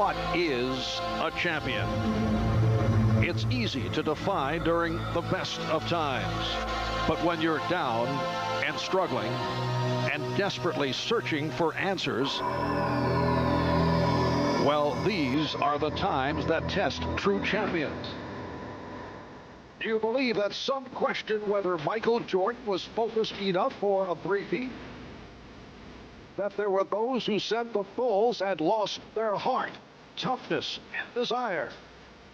What is a champion? It's easy to define during the best of times. But when you're down and struggling and desperately searching for answers, well, these are the times that test true champions. Do you believe that some question whether Michael Jordan was focused enough for a three-peat? That there were those who said the Bulls had lost their heart, toughness, and desire,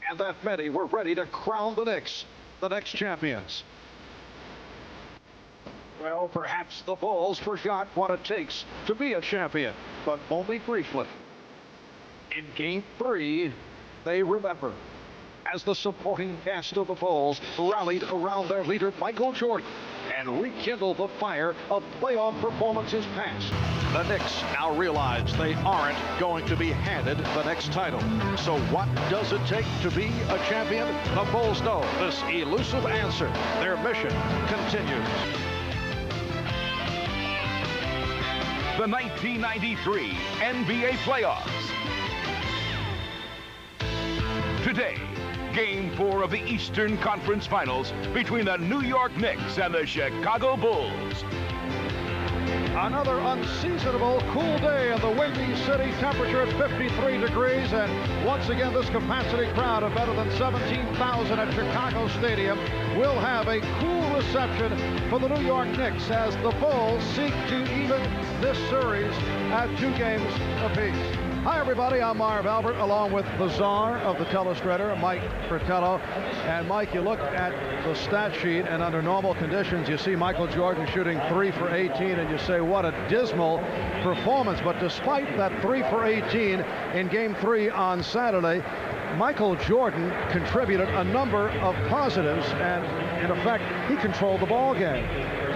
and that many were ready to crown the Knicks the next champions? Well, perhaps the Bulls forgot what it takes to be a champion, but only briefly. In Game 3, they remember, as the supporting cast of the Bulls rallied around their leader Michael Jordan and rekindled the fire of playoff performances past. The Knicks now realize they aren't going to be handed the next title. So what does it take to be a champion? The Bulls know this elusive answer. Their mission continues. The 1993 NBA playoffs. Today, Game 4 of the Eastern Conference Finals between the New York Knicks and the Chicago Bulls. Another unseasonable cool day in the windy city, temperature at 53 degrees, and once again this capacity crowd of better than 17,000 at Chicago Stadium will have a cool reception for the New York Knicks as the Bulls seek to even this series at 2 games apiece. Hi everybody, I'm Marv Albert along with the czar of the telestrator, Mike Fratello. And Mike, you look at the stat sheet and under normal conditions you see Michael Jordan shooting 3 for 18 and you say what a dismal performance. But despite that 3 for 18 in Game 3 on Saturday, Michael Jordan contributed a number of positives and in effect he controlled the ball game.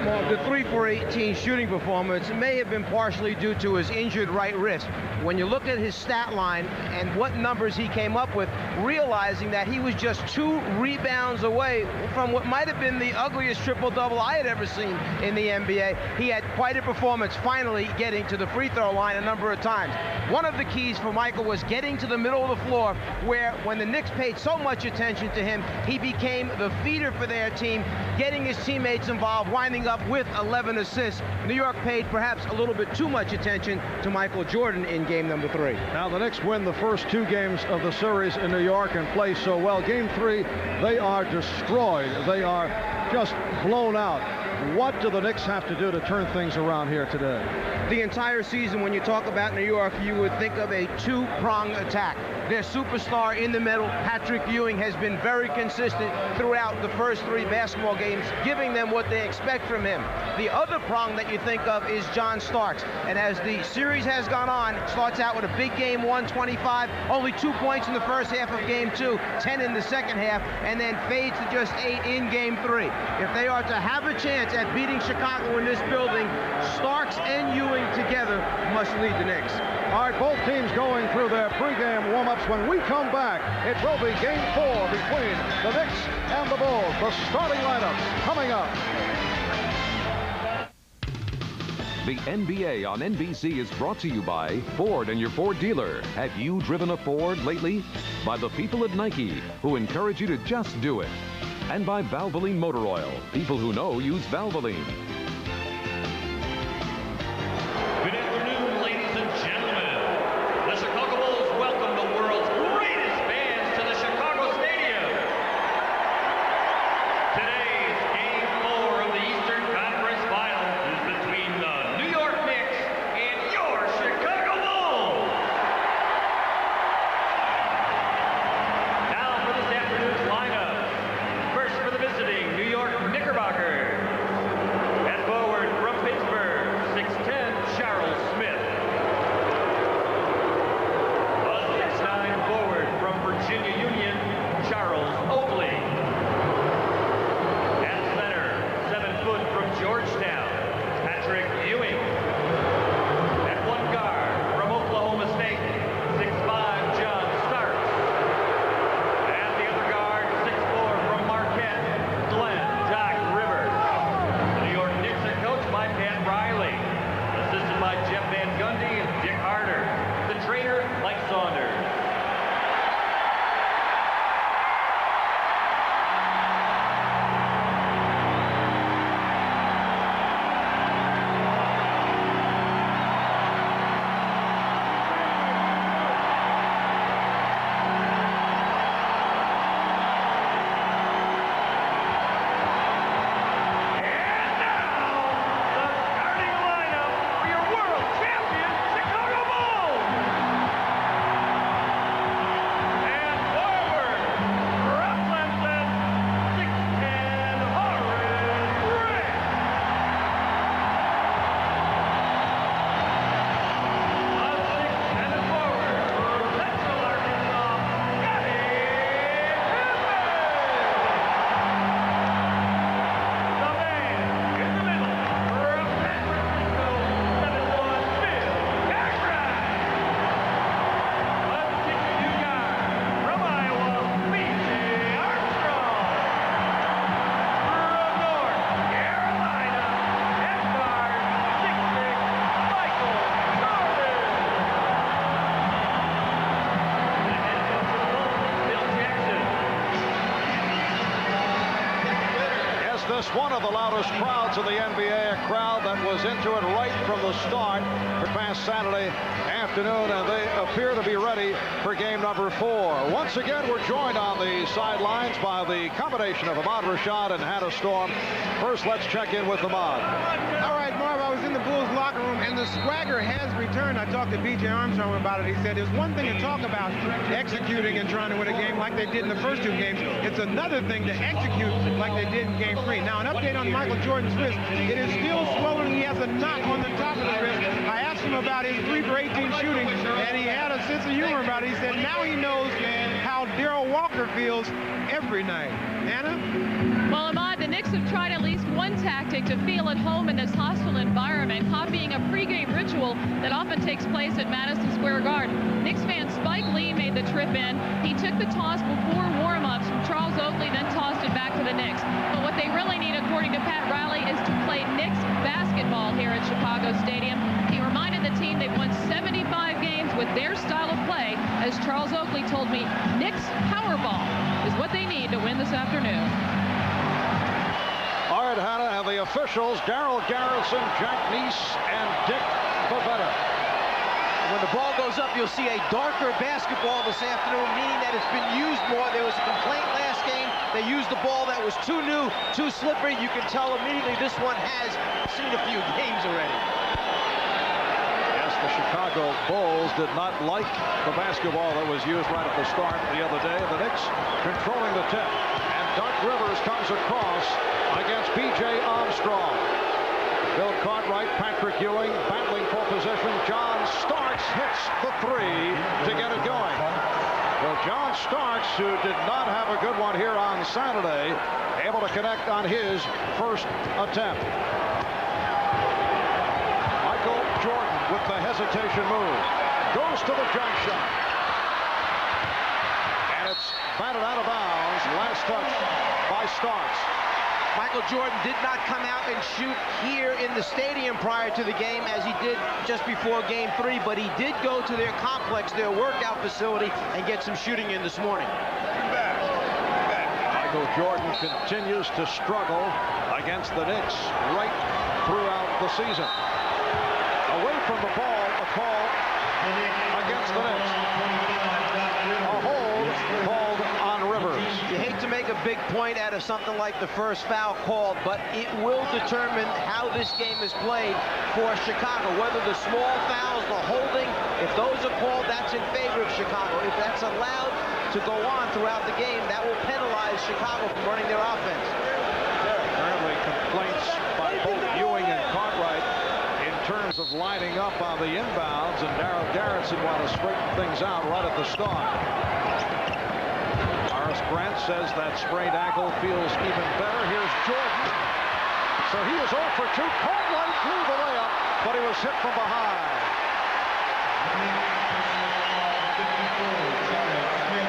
Well, the 3 for 18 shooting performance may have been partially due to his injured right wrist. When you look at his stat line and what numbers he came up with, realizing that he was just 2 rebounds away from what might have been the ugliest triple-double I had ever seen in the NBA, he had quite a performance finally getting to the free throw line a number of times. One of the keys for Michael was getting to the middle of the floor where when the Knicks paid so much attention to him, he became the feeder for their team, getting his teammates involved, winding up with 11 assists. New York paid perhaps a little bit too much attention to Michael Jordan in game number 3. Now the Knicks win the first 2 games of the series in New York and play so well. Game 3, they are destroyed. They are just blown out. What do the Knicks have to do to turn things around here today? The entire season, when you talk about New York, you would think of a 2-pronged attack. Their superstar in the middle, Patrick Ewing, has been very consistent throughout the first 3 basketball games, giving them what they expect from him. The other prong that you think of is John Starks. And as the series has gone on, it starts out with a big game 1, 25, only 2 points in the first half of game 2, 10 in the second half, and then fades to just 8 in game 3. If they are to have a chance at beating Chicago in this building, Starks and Ewing together must lead the Knicks. All right, both teams going through their pregame warm-ups. When we come back, it will be Game 4 between the Knicks and the Bulls. The starting lineups coming up. The NBA on NBC is brought to you by Ford and your Ford dealer. Have you driven a Ford lately? By the people at Nike, who encourage you to just do it. And by Valvoline Motor Oil. People who know use Valvoline. Good afternoon, ladies and gentlemen. The Chicago Bulls welcome the world's greatest fans to the Chicago Stadium. Today's Game 4 of the Eastern Conference Finals is between the New York Knicks and your Chicago Bulls. Now for this afternoon's lineup. First for the visiting New York Knickerbockers. At this one of the loudest crowds in the NBA, a crowd that was into it right from the start for past Saturday afternoon, and they appear to be ready for game number 4. Once again, we're joined on the sidelines by the combination of Ahmad Rashad and Hannah Storm. First, let's check in with Ahmad. All right, Marv, I was in the Bulls locker room, and the swagger has returned. I talked to B.J. Armstrong about it. He said it's one thing to talk about executing and trying to win a game like they did in the first 2 games. It's another thing to execute like they did in game 3. Now, an update on Michael Jordan's wrist. It is still swollen. He has a knot on the top of the wrist. I asked him about his 3 for 18 shooting, and he had a sense of humor about it. He said now he knows how Darrell Walker feels every night. Anna? Well, Ahmad, the Knicks have tried at least one tactic to feel at home in this hostile environment, copying a pregame ritual that often takes place at Madison Square Garden. Knicks fan Spike Lee made the trip in. He took the toss before warm-ups from Charles Oakley, then tossed it back to the Knicks. But what they really need, according to Pat Riley, is to play Knicks basketball here at Chicago Stadium. He reminded the team they've won 75 games with their style of play. As Charles Oakley told me, Knicks Powerball is what they need to win this afternoon. All right, Hannah, and the officials, Darryl Garrison, Jack Neese, and Dick Bavetta. When the ball goes up, you'll see a darker basketball this afternoon, meaning that it's been used more. There was a complaint last game. They used the ball that was too new, too slippery. You can tell immediately this one has seen a few games already. Yes, the Chicago Bulls did not like the basketball that was used right at the start the other day. The Knicks controlling the tip. And Doc Rivers comes across against B.J. Armstrong. Bill Cartwright, Patrick Ewing battling for position. John Starks hits the 3 to get it going. Well, John Starks, who did not have a good one here on Saturday, able to connect on his first attempt. Michael Jordan with the hesitation move. Goes to the jump shot. And it's batted out of bounds. Last touch by Starks. Michael Jordan did not come out and shoot here in the stadium prior to the game as he did just before game 3, but he did go to their complex, their workout facility, and get some shooting in this morning. Michael Jordan continues to struggle against the Knicks right throughout the season. Away from the ball, a call against the Knicks. A hold called on Rivers. You hate to make a big point out of something like the first foul called, but it will determine how this game is played for Chicago. Whether the small fouls, the holding, if those are called, that's in favor of Chicago. If that's allowed to go on throughout the game, that will penalize Chicago from running their offense. Apparently complaints by both Ewing and Cartwright in terms of lining up on the inbounds, and Darryl Garrison wanted to straighten things out right at the start. Brent says that sprained ankle feels even better. Here's Jordan. So he is 0 for 2. Cartwright blew the layup, but he was hit from behind.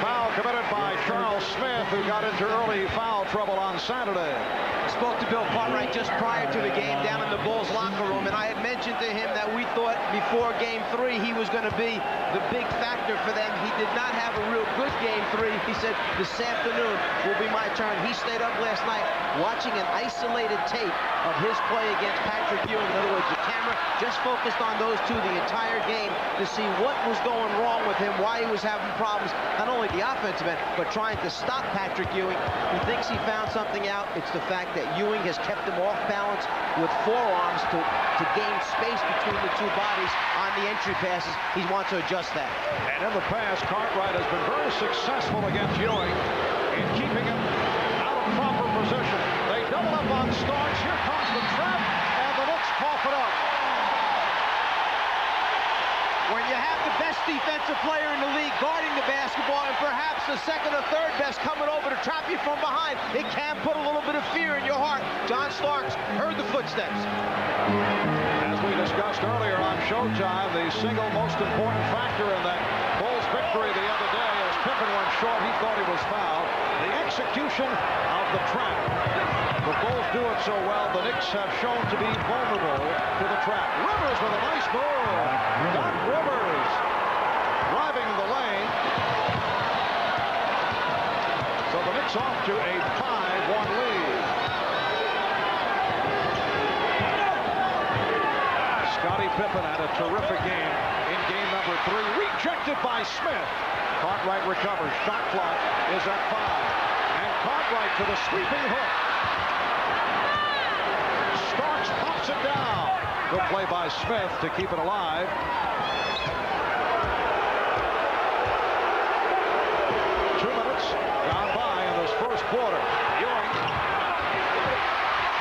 Foul committed by Charles Smith, who got into early foul trouble on Saturday. I spoke to Bill Cartwright just prior to the game down in the Bulls locker room, and I had mentioned to him that we thought before game 3 he was going to be the big factor for them. He did not have a real good game 3. He said, this afternoon will be my turn. He stayed up last night watching an isolated tape of his play against Patrick Ewing. In other words, the camera just focused on those two the entire game to see what was going wrong with him, why he was having problems, not only the offensive end, but trying to stop Patrick Ewing. He thinks he found something out. It's the fact that Ewing has kept him off balance with forearms to gain space between the two bodies on the entry passes. He wants to adjust that. And in the past, Cartwright has been very successful against Ewing in keeping him out of proper position. They double up on Starks. Here comes the trap, and the Knicks cough it up. When you have the best defensive player in the league guarding the basketball and perhaps the second or third best coming over to trap you from behind, it can put a little bit of fear in your heart. John Starks heard the footsteps. As we discussed earlier on Showtime, the single most important factor in that Bulls victory the other day, as Pippen went short, he thought he was fouled. The execution of the trap. The Bulls do it so well, the Knicks have shown to be vulnerable to the trap. Rivers with a nice move. Doc Rivers driving the lane. So the Knicks off to a 5-1 lead. Pippen had a terrific game in game number 3. Rejected by Smith. Cartwright recovers. Shot clock is at 5. And Cartwright to the sweeping hook. Starks pops it down. Good play by Smith to keep it alive. Gone by in this first quarter. Ewing.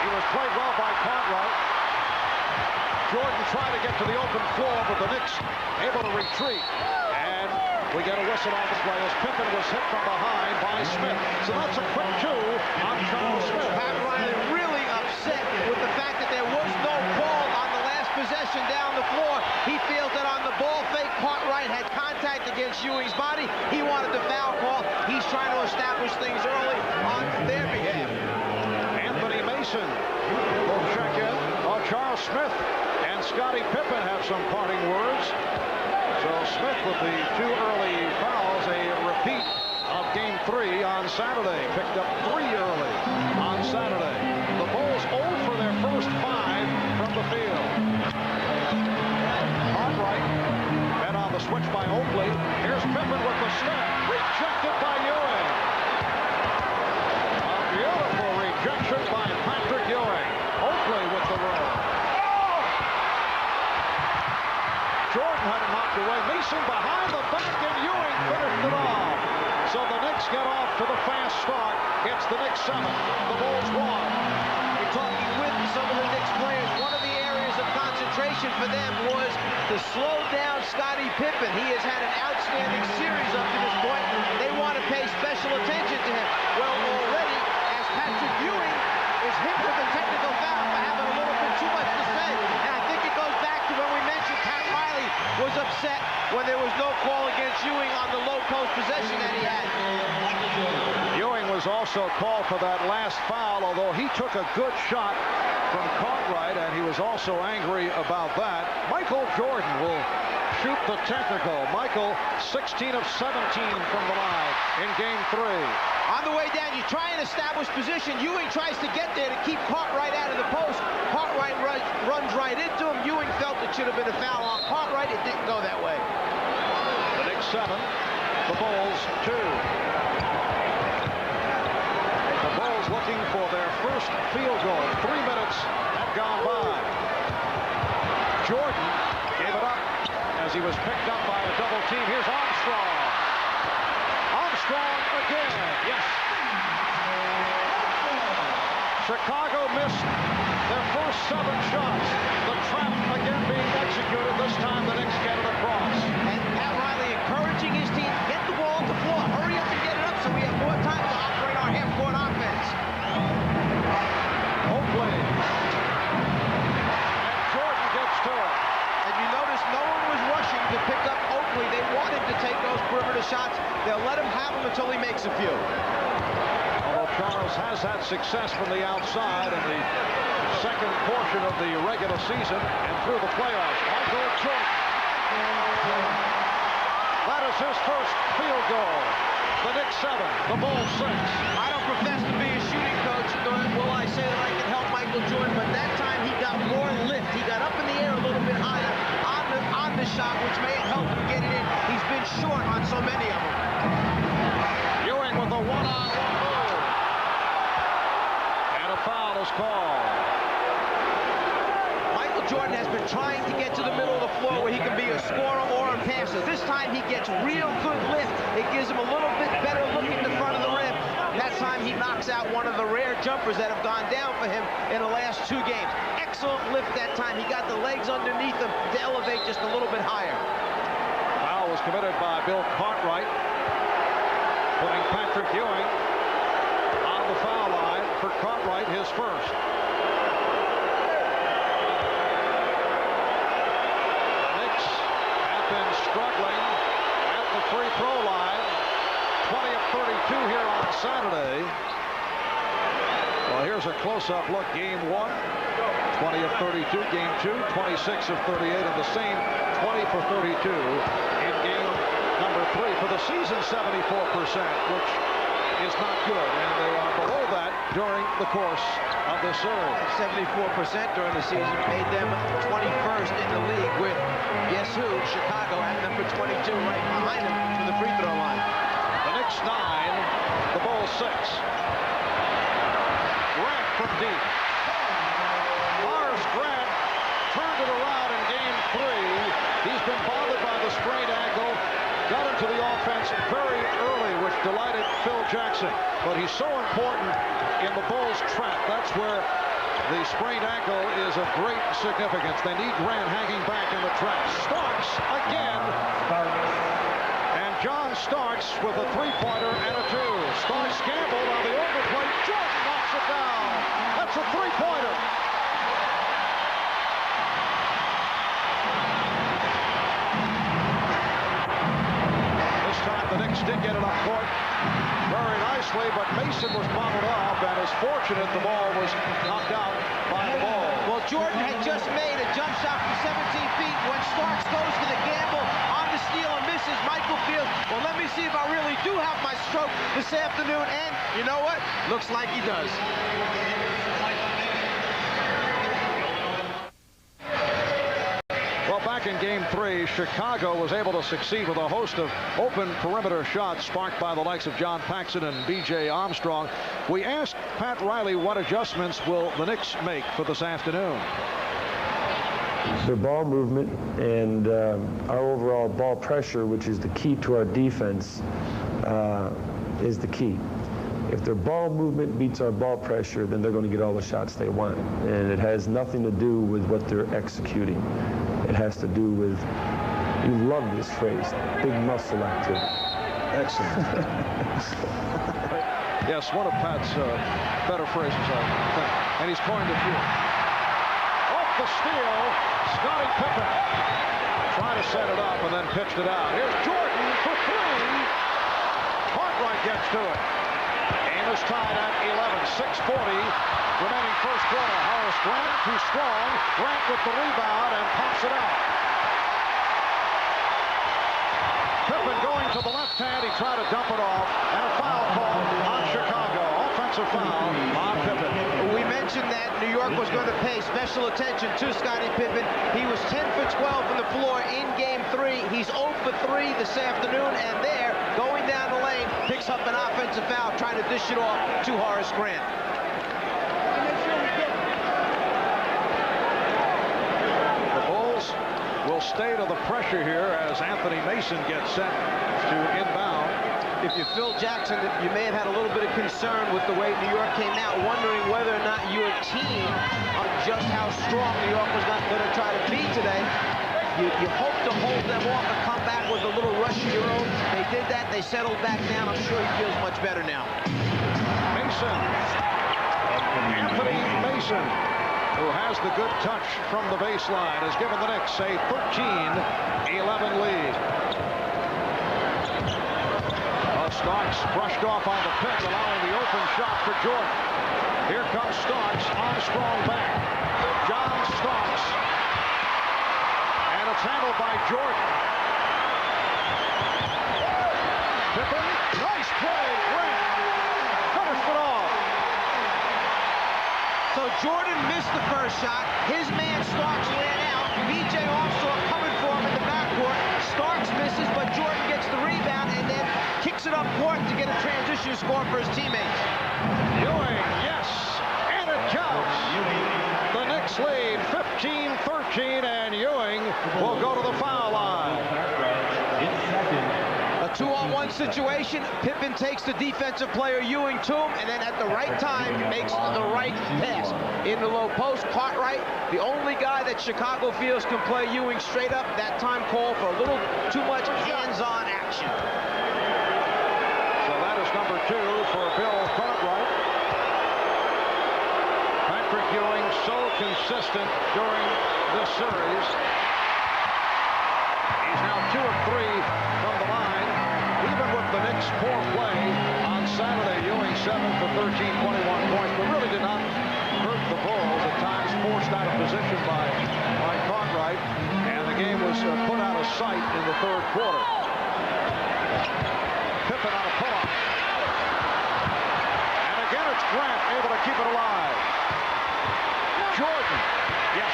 He was played well by Cartwright. Jordan tried to get to the open floor, but the Knicks able to retreat. And we get a whistle on the play as Pippen was hit from behind by Smith. So that's a quick 2 on Charles Smith. Pat Riley really upset with the fact that there was no call on the last possession down the floor. He feels that on the ball fake, Cartwright had contact against Ewing's body. He wanted the foul call. He's trying to establish things early on their behalf. Anthony Mason will check in. Charles Smith and Scottie Pippen have some parting words. So Smith with the 2 early fouls, a repeat of game 3 on Saturday. Picked up 3 early on Saturday. The Bulls 0 for their first 5 from the field. Cartwright met on the switch by Oakley. Here's Pippen with the step. Rejected by Ewing. A beautiful rejection by Patrick Ewing. Oakley with the roll. Jordan had it knocked away. Mason behind the back, and Ewing finished it off. So the Knicks get off to the fast start. It's the Knicks 7. The Bulls 1. You're talking with some of the Knicks players. One of the areas of concentration for them was to slow down Scottie Pippen. He has had an outstanding series up to this point. They want to pay special attention to him. Well, already, as Patrick Ewing is hit with a technical foul for having a little bit too much to say. And I think it goes back to when we mentioned Pat Riley was upset when there was no call against Ewing on the low post possession that he had. Ewing was also called for that last foul, although he took a good shot from Cartwright, and he was also angry about that. Michael Jordan will shoot the technical. Michael, 16 of 17 from the line in game 3. On the way down, you try and establish position. Ewing tries to get there to keep Cartwright out of the post. Cartwright runs right into him. Ewing felt it should have been a foul on Cartwright. It didn't go that way. The Knicks 7, the Bulls 2. The Bulls looking for their first field goal. 3 minutes had gone by. Jordan gave it up as he was picked up by a double team. Here's Armstrong. Armstrong again. Yes. Chicago missed their first 7 shots. The trap again being executed. This time the Knicks get it across. And Pat Riley encouraging his team, get the ball on the floor. Hurry up and get it up so we have more time to operate our half-court offense. Oakley. And Jordan gets to it. And you notice no one was rushing to pick up Oakley. They wanted to take those perimeter shots. They'll let him have them until he makes a few. Although Charles has had success from the outside in the second portion of the regular season and through the playoffs. Michael Jordan. That is his first field goal. The Knicks 7, the Bulls 6. I don't profess to be a shooting coach, nor will I say that I can help Michael Jordan, but that time he got more lift. He got up in the air a little bit higher on the shot, which may have helped him get it in. He's been short on so many of them. Ewing with a one-on-one move. And a foul is called. Michael Jordan has been trying to get to the middle of the floor where he can be a scorer or a passer. This time he gets real good lift. It gives him a little bit better look at the front of the rim. That time he knocks out one of the rare jumpers that have gone down for him in the last 2 games. Excellent lift that time. He got the legs underneath him to elevate just a little bit higher. Foul was committed by Bill Cartwright, putting Patrick Ewing on the foul line for Cartwright, his first. The Knicks have been struggling at the free throw line. 20 of 32 here on Saturday. Well, here's a close-up look. Game 1, 20 of 32. Game 2, 26 of 38. And the same 20 for 32 in game number 3. For the season, 74%, which is not good, and they are below that during the course of the series. 74% during the season made them 21st in the league with, guess who, Chicago at number 22, right behind them to the free throw line. The Knicks 9, the Bulls 6. Grant from deep. Horace Grant turned it around in game 3. He's been bothered by the sprained ankle. Got into the offense very early, which delighted Phil Jackson. But he's so important in the Bulls' trap. That's where the sprained ankle is of great significance. They need Grant hanging back in the trap. Starks again. And John Starks with a three-pointer and a 2. Starks gambled on the overplay. Jordan knocks it down. That's a three-pointer. The Knicks did get it up court very nicely, but Mason was bottled up and is fortunate the ball was knocked out by the ball. Well, Jordan had just made a jump shot from 17 feet when Starks goes for the gamble on the steal and misses. Michael feels, well, let me see if I really do have my stroke this afternoon, and you know what? Looks like he does. Back in game 3, Chicago was able to succeed with a host of open perimeter shots sparked by the likes of John Paxson and B.J. Armstrong. We asked Pat Riley what adjustments will the Knicks make for this afternoon. Their ball movement and our overall ball pressure, which is the key to our defense, is the key. If their ball movement beats our ball pressure, then they're going to get all the shots they want. And it has nothing to do with what they're executing. It has to do with, you love this phrase, big muscle activity. Excellent. Yes, one of Pat's better phrases, I think. And he's coined a few. Off the steal, Scottie Pippen. Trying to set it up and then pitched it out. Here's Jordan for 3. Cartwright gets to it. Game is tied at 11, 6:40 remaining first quarter. Horace Grant too strong. Grant with the rebound and pops it out. Pippen going to the left hand. He tried to dump it off, and a foul call on Chicago. Offensive foul on Pippen. We mentioned that New York was going to pay special attention to Scottie Pippen. He was 10 for 12 from the floor in game 3. He's 0 for 3 this afternoon, and there, going down the lane, picks up an offensive foul, trying to dish it off to Horace Grant. The Bulls will stay to the pressure here as Anthony Mason gets set to inbound. If you're Phil Jackson, you may have had a little bit of concern with the way New York came out, wondering whether or not your team, on just how strong New York was not going to try to be today. You hope to hold them off and come back with a little rush of your own. They did that. They settled back down. I'm sure he feels much better now. Mason. Anthony Mason, who has the good touch from the baseline, has given the Knicks a 13-11 lead. Starks brushed off on the pick, allowing the open shot for Jordan. Here comes Starks, Armstrong back. John Starks. And it's handled by Jordan. Pippen, nice play, Grant. Finished it off. So Jordan missed the first shot. His man Starks ran out. B.J. Armstrong coming for him in the backcourt. Starks misses, but Jordan gets the rebound and then kicks it up court to get a transition score for his teammates. Ewing, yes, and it counts. The Knicks lead 15-13, and Ewing will go to the foul line. A 2-on-1 situation. Pippen takes the defensive player Ewing to him, and then at the right time makes the right pass. In the low post, Cartwright, the only guy that Chicago feels can play Ewing straight up. That time called for a little too much hands-on action. So that is number 2 for Bill Cartwright. Patrick Ewing so consistent during this series. He's now 2 of 3 from the line. Even with the Knicks' poor play on Saturday, Ewing 7 for 13, 21 points, but really did not hurt the Bulls. At times forced out of position by Cartwright, and the game was put out of sight in the third quarter. Pippen on a pull-up. Grant able to keep it alive. Jordan. Yes.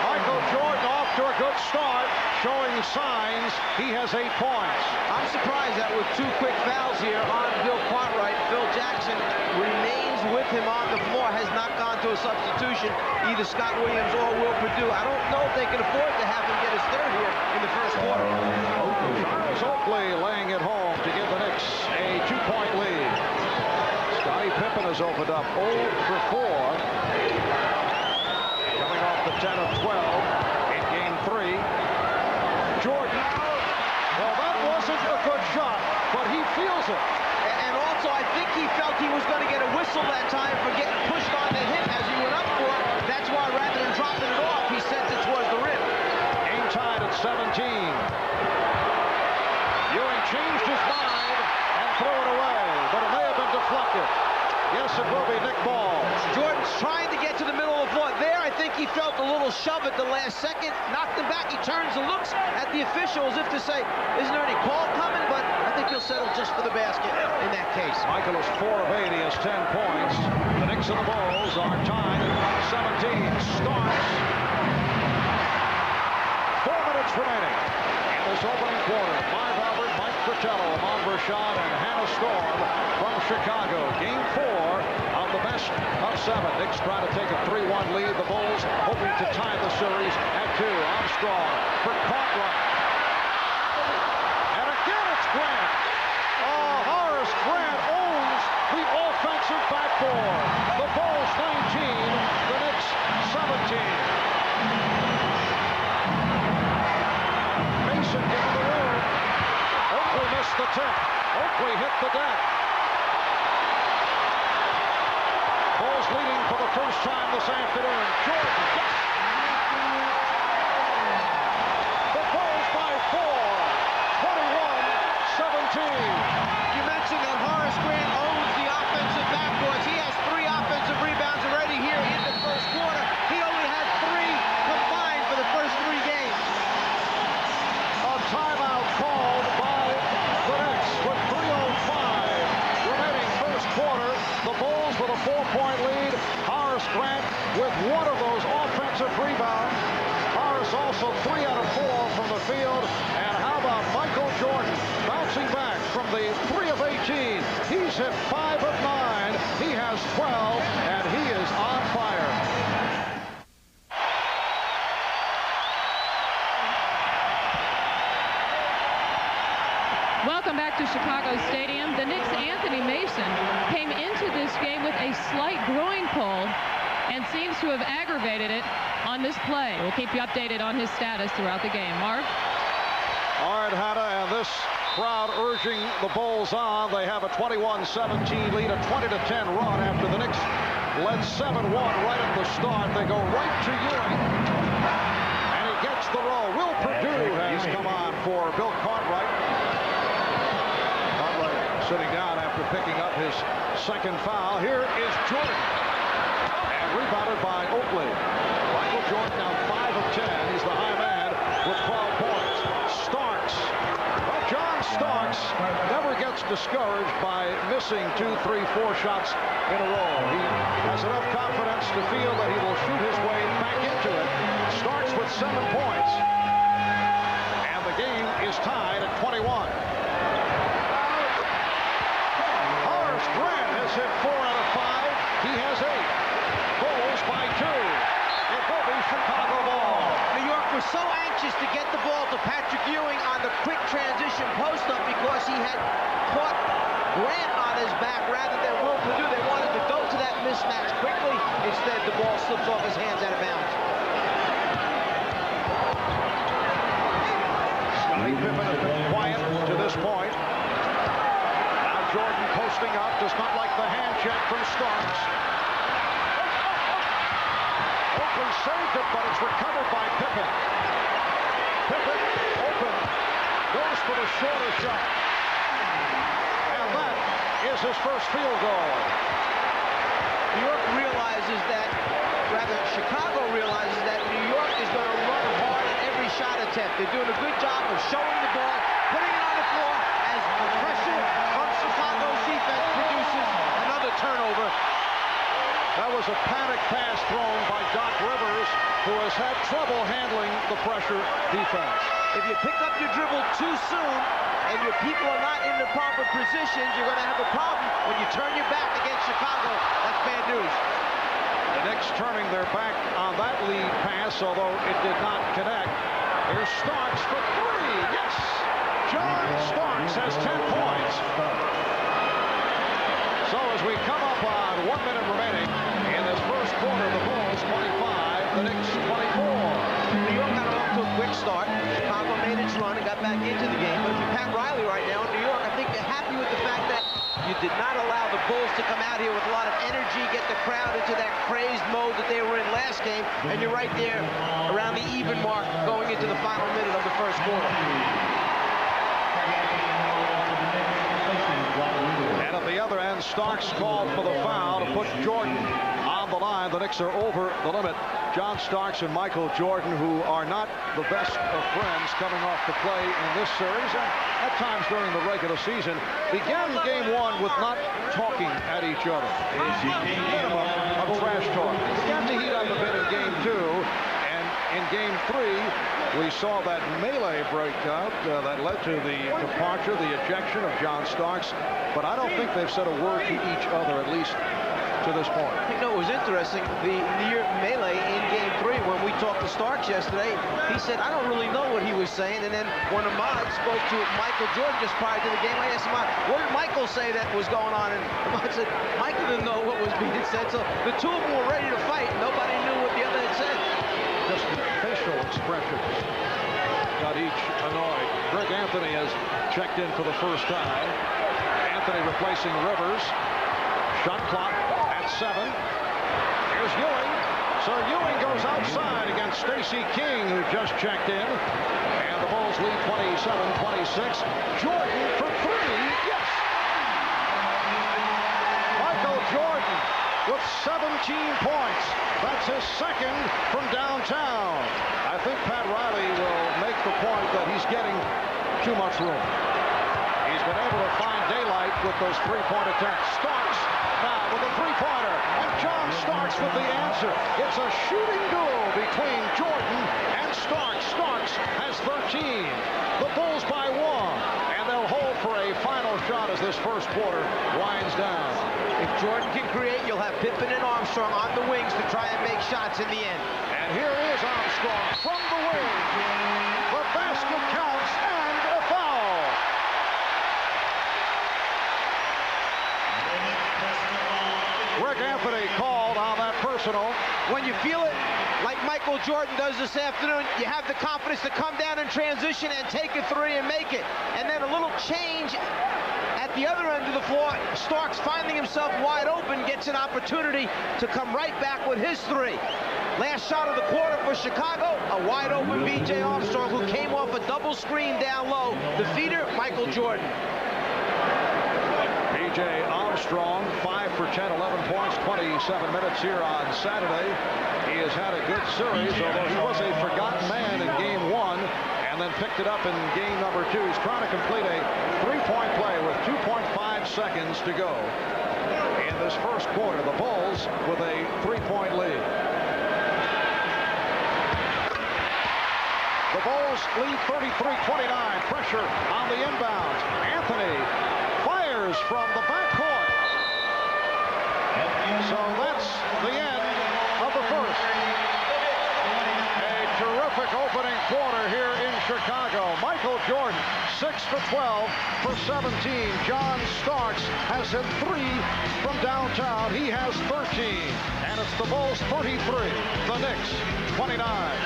Michael Jordan off to a good start, showing signs. He has 8 points. I'm surprised that with 2 quick fouls here on Bill Cartwright, Phil Jackson remains with him on the floor, has not gone to a substitution, either Scott Williams or Will Perdue. I don't know if they can afford to have him get his third here in the first quarter. Oakley laying it home to give the Knicks a 2-point lead. Scottie Pippen has opened up 0 for 4. Coming off the 10 of 12 in game 3. Jordan. Well, that wasn't a good shot, but he feels it. And also, I think he felt he was going to get a whistle that time for getting pushed on the hip as he went up for it. That's why rather than dropping it off, he sent it towards the rim. Game tied at 17. Ewing changed his mind and threw it away, but it may have been deflected. Yes, it will be Nick Ball. Jordan's trying to get to the middle of the floor. There, I think he felt a little shove at the last second, knocked him back. He turns and looks at the official as if to say, isn't there any call coming? But I think he'll settle just for the basket in that case. Michael is 4 of 8. He has 10 points. The Knicks and the Bulls are tied at 17. Starks. 4 minutes remaining in this opening quarter. Marv Albert, Mike Fratello, Amon Rashad, and Hannah Storm from Chicago. Game 4 of the best of 7. Knicks trying to take a 3-1 lead. The Bulls hoping to tie the series at 2. Armstrong for Cartwright. And again it's Grant. Oh, Horace Grant owns the offensive backboard. The Bulls 19, the Knicks 17. Mason given the room. Oakley missed the tip. Oakley hit the deck. Bulls leading for the first time this afternoon. Jordan. Yes. The Bulls by 4. 21-17. You mentioned that Horace Grant owns the offensive backboards. He has 3 offensive rebounds already here in the first quarter. He only had 3 combined for the first 3 games. A timeout called by the Knicks with 3:05 remaining first quarter. The Bulls with a 4-point lead. Horace Grant with 1 of those offensive rebounds. Horace also 3 out of 4 from the field. And how about Michael Jordan bouncing back from the 3 of 18. He's hit 5 of 9. He has 12, and he is on fire. Welcome back to Chicago Stadium. The Knicks' Anthony Mason came into this game with a slight groin pull and seems to have aggravated it on this play. We'll keep you updated on his status throughout the game. Marv? All right, Hannah, and this crowd urging the Bulls on. They have a 21-17 lead, a 20-10 run after the Knicks led 7-1 right at the start. They go right to Ewing, and he gets the roll. Will Perdue has come on for Bill Cartwright. Sitting down after picking up his second foul. Here is Jordan. And rebounded by Oakley. Michael Jordan now 5 of 10. He's the high man with 12 points. Starks. Well, John Starks never gets discouraged by missing 2, 3, 4 shots in a row. He has enough confidence to feel that he will shoot his way back into it. Starks with 7 points. And the game is tied at 21. Grant has hit 4 out of 5. He has 8. Bulls by 2. It will be Chicago ball. New York was so anxious to get the ball to Patrick Ewing on the quick transition post-up because he had caught Grant on his back rather than Will Perdue. They wanted to go to that mismatch quickly. Instead, the ball slips off his hands out of bounds. Scottie Pippen has been quiet to this point. Jordan posting up, does not like the hand check from Starks. Oakley saved it, but it's recovered by Pippen. Pippen, open, goes for the shorter shot. And that is his first field goal. New York realizes that, rather Chicago realizes that New York is going to run hard at every shot attempt. They're doing a good job of showing the ball, putting it on the floor as the pressure from Chicago's defense produces another a panic pass thrown by Doc Rivers, who has had trouble handling the pressure defense. If you pick up your dribble too soon and your people are not in the proper positions, you're going to have a problem when you turn your back against Chicago. That's bad news. The Knicks turning their back on that lead pass, although it did not connect. Here's Starks for three. Yes! John Starks has 10 points. So as we come up on 1 minute remaining in this first quarter, the Bulls 25, the Knicks 24. New York got off to a quick start. Chicago made its run and got back into the game. But if you're Pat Riley right now in New York, I think you're happy with the fact that you did not allow the Bulls to come out here with a lot of energy, get the crowd into that crazed mode that they were in last game, and you're right there around the even mark going into the final minute of the first quarter. And at the other end, Starks called for the foul to put Jordan on the line. The Knicks are over the limit. John Starks and Michael Jordan, who are not the best of friends, coming off to play in this series and at times during the regular season, began game one with not talking at each other. Minimum of trash talk. Began to heat up a bit in game two, and in game three, we saw that melee break out that led to the departure, the ejection of John Starks. But I don't think they've said a word to each other, at least to this point. You know, it was interesting, the near melee in game three, when we talked to Starks yesterday, he said, I don't really know what he was saying. And then when Ahmad spoke to Michael Jordan just prior to the game, I asked Ahmad, what did Michael say that was going on? And Ahmad said, Michael didn't know what was being said. So the two of them were ready to fight. Nobody knew what the other had said. Just the facial expressions got each annoyed. Greg Anthony has checked in for the first time. Anthony replacing Rivers. Shot clock at 7. Here's Ewing. So Ewing goes outside against Stacey King, who just checked in. And the Bulls lead 27-26. Jordan for three. Yes! Michael Jordan with 17 points. That's his second from downtown. I think Pat Riley will make the point that he's getting too much room. He's been able to find daylight with those three-point attempts. Starks now with a three-pointer, and John Starks with the answer. It's a shooting duel between Jordan and Starks. Starks has 13. The Bulls by 1, and they'll hold for a final shot as this first quarter winds down. If Jordan can create, you'll have Pippen and Armstrong on the wings to try and make shots in the end. And here is Armstrong from the wing. The basket counts and a foul. Greg Anthony called on that personal. When you feel it like Michael Jordan does this afternoon, you have the confidence to come down in transition and take a three and make it. And then a little change at the other end of the floor. Starks finding himself wide open, gets an opportunity to come right back with his three. Last shot of the quarter for Chicago, a wide open B.J. Armstrong, who came off a double screen down low. The feeder, Michael Jordan. B.J. Armstrong, 5 for 10, 11 points, 27 minutes here on Saturday. He has had a good series, although he was a forgotten man in game one and then picked it up in game number 2. He's trying to complete a three-point play with 2.5 seconds to go in this first quarter. The Bulls with a three-point lead. The Bulls lead 33-29. Pressure on the inbound. Anthony fires from the backcourt. So that's the end of the first. A terrific opening quarter here in Chicago. Michael Jordan, 6 for 12 for 17. John Starks has hit 3 from downtown. He has 13. And it's the Bulls 33, the Knicks 29.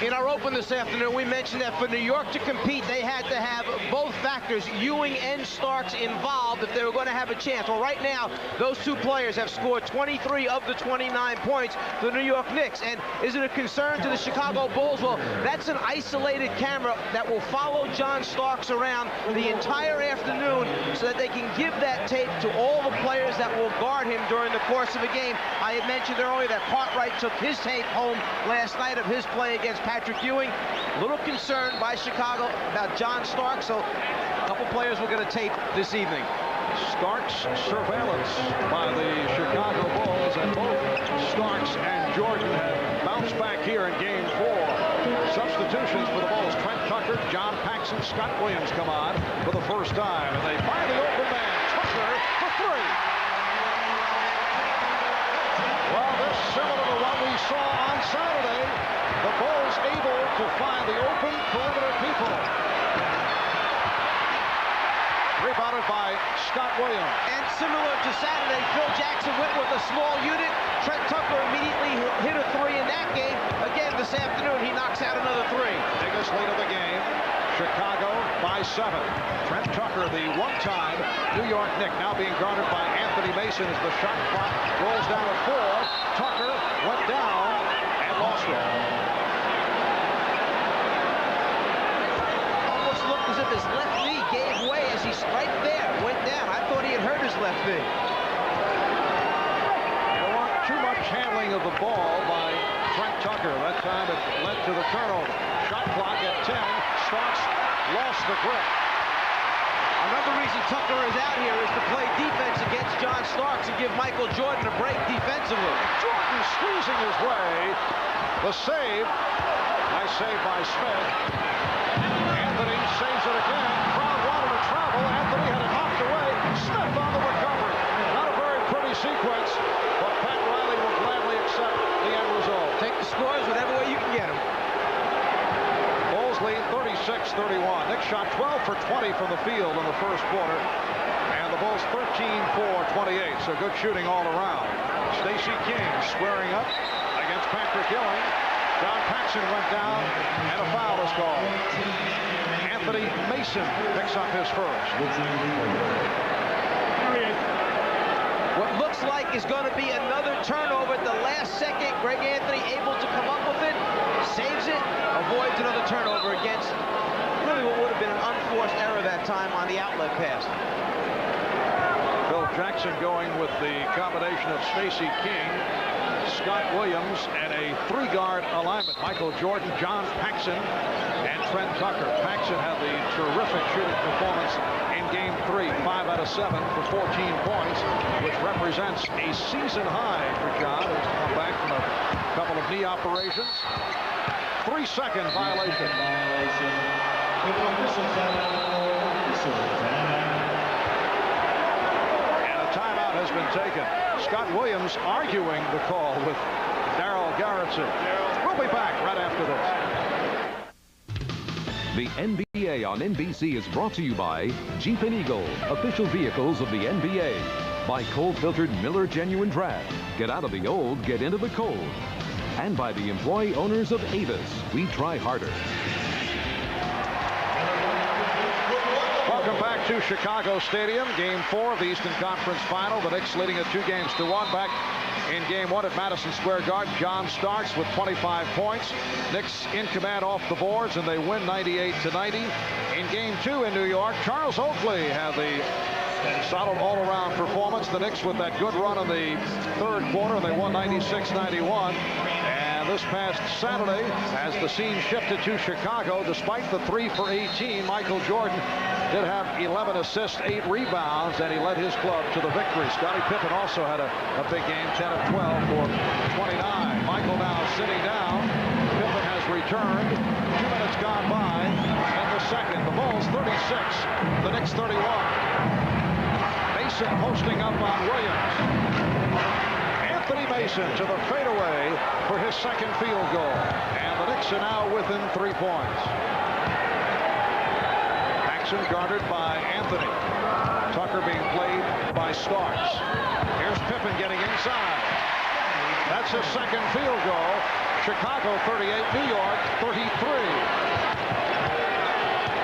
In In our open this afternoon, we mentioned that for New York to compete, they had to have both factors, Ewing and Starks, involved if they were going to have a chance. Well, right now, those two players have scored 23 of the 29 points for the New York Knicks. And is it a concern to the Chicago Bulls? Well, that's an isolated camera that will follow John Starks around the entire afternoon so that they can give that tape to all the players that will guard him during the course of a game. I had mentioned earlier that Cartwright took his tape home last night of his play against Patrick Ewing. A little concerned by Chicago about John Starks, so a couple players will get a tape this evening. Starks surveillance by the Chicago Bulls, and both Starks and Jordan have bounced back here in game 4. Substitutions for the Bulls. Trent Tucker, John Paxson, Scott Williams come on for the first time, and they find the open man, Tucker, for 3. Well, this is similar to what we saw on Saturday. The Bulls able to find the open perimeter people. Rebounded by Scott Williams. And similar to Saturday, Phil Jackson went with a small unit. Trent Tucker immediately hit a 3 in that game. Again, this afternoon, he knocks out another 3. Biggest lead of the game. Chicago by 7. Trent Tucker, the one-time New York Knick, now being guarded by Anthony Mason as the shot clock rolls down to 4. Tucker went down and lost it. Almost looked as if his left knee gave way as he right there went down. I thought he had hurt his left knee. There weren't too much handling of the ball by Trent Tucker. That time it led to the turnover. Shot clock at 10. Starks lost the grip. Another reason Tucker is out here is to play defense against John Starks and give Michael Jordan a break defensively. Jordan squeezing his way. The save. Nice save by Smith. Anthony saves it again. Crowd wanted to travel. Anthony had it knocked away. Smith on the recovery. Not a very pretty sequence, but Pat Riley will gladly accept the end result. Take the scores whatever way you can get them. Bulls lead 36-31. Knicks shot 12 for 20 from the field in the first quarter. And the Bulls 13 for 28. So good shooting all around. Stacey King squaring up against Patrick Ewing. John Paxson went down and a foul is called. Anthony Mason picks up his first. What looks like is going to be another turnover at the last second. Greg Anthony able to come up with it, saves it, avoids another turnover against really what would have been an unforced error that time on the outlet pass. Phil Jackson going with the combination of Stacey King, Scott Williams, and a 3-guard alignment. Michael Jordan, John Paxson, and Trent Tucker. Paxson had the terrific shooting performance in game 3, 5 out of 7 for 14 points, which represents a season high for John, who's come back from a couple of knee operations. 3-second violation. And a timeout has been taken. Scott Williams arguing the call with Darryl Garrettson. We'll be back right after this. The NBA on NBC is brought to you by Jeep and Eagle, official vehicles of the NBA. By cold-filtered Miller Genuine Draft. Get out of the old, get into the cold. And by the employee owners of Avis. We try harder. Welcome back to Chicago Stadium. Game 4 of the Eastern Conference Final. The Knicks leading it 2 games to 1. Back in game 1 at Madison Square Garden, John Starks with 25 points. Knicks in command off the boards, and they win 98-90. In game 2 in New York, Charles Oakley had the solid all-around performance. The Knicks with that good run in the third quarter, and they won 96-91. And this past Saturday, as the scene shifted to Chicago, despite the 3 for 18, Michael Jordan did have 11 assists, 8 rebounds, and he led his club to the victory. Scottie Pippen also had a big game, 10 of 12 for 29. Michael now sitting down. Pippen has returned. 2 minutes gone by in the second. The Bulls 36, the Knicks 31. Mason posting up on Williams. Anthony Mason to the fadeaway for his second field goal. And the Knicks are now within 3 points. Paxson guarded by Anthony. Tucker being played by Starks. Here's Pippen getting inside. That's his second field goal. Chicago 38, New York 33.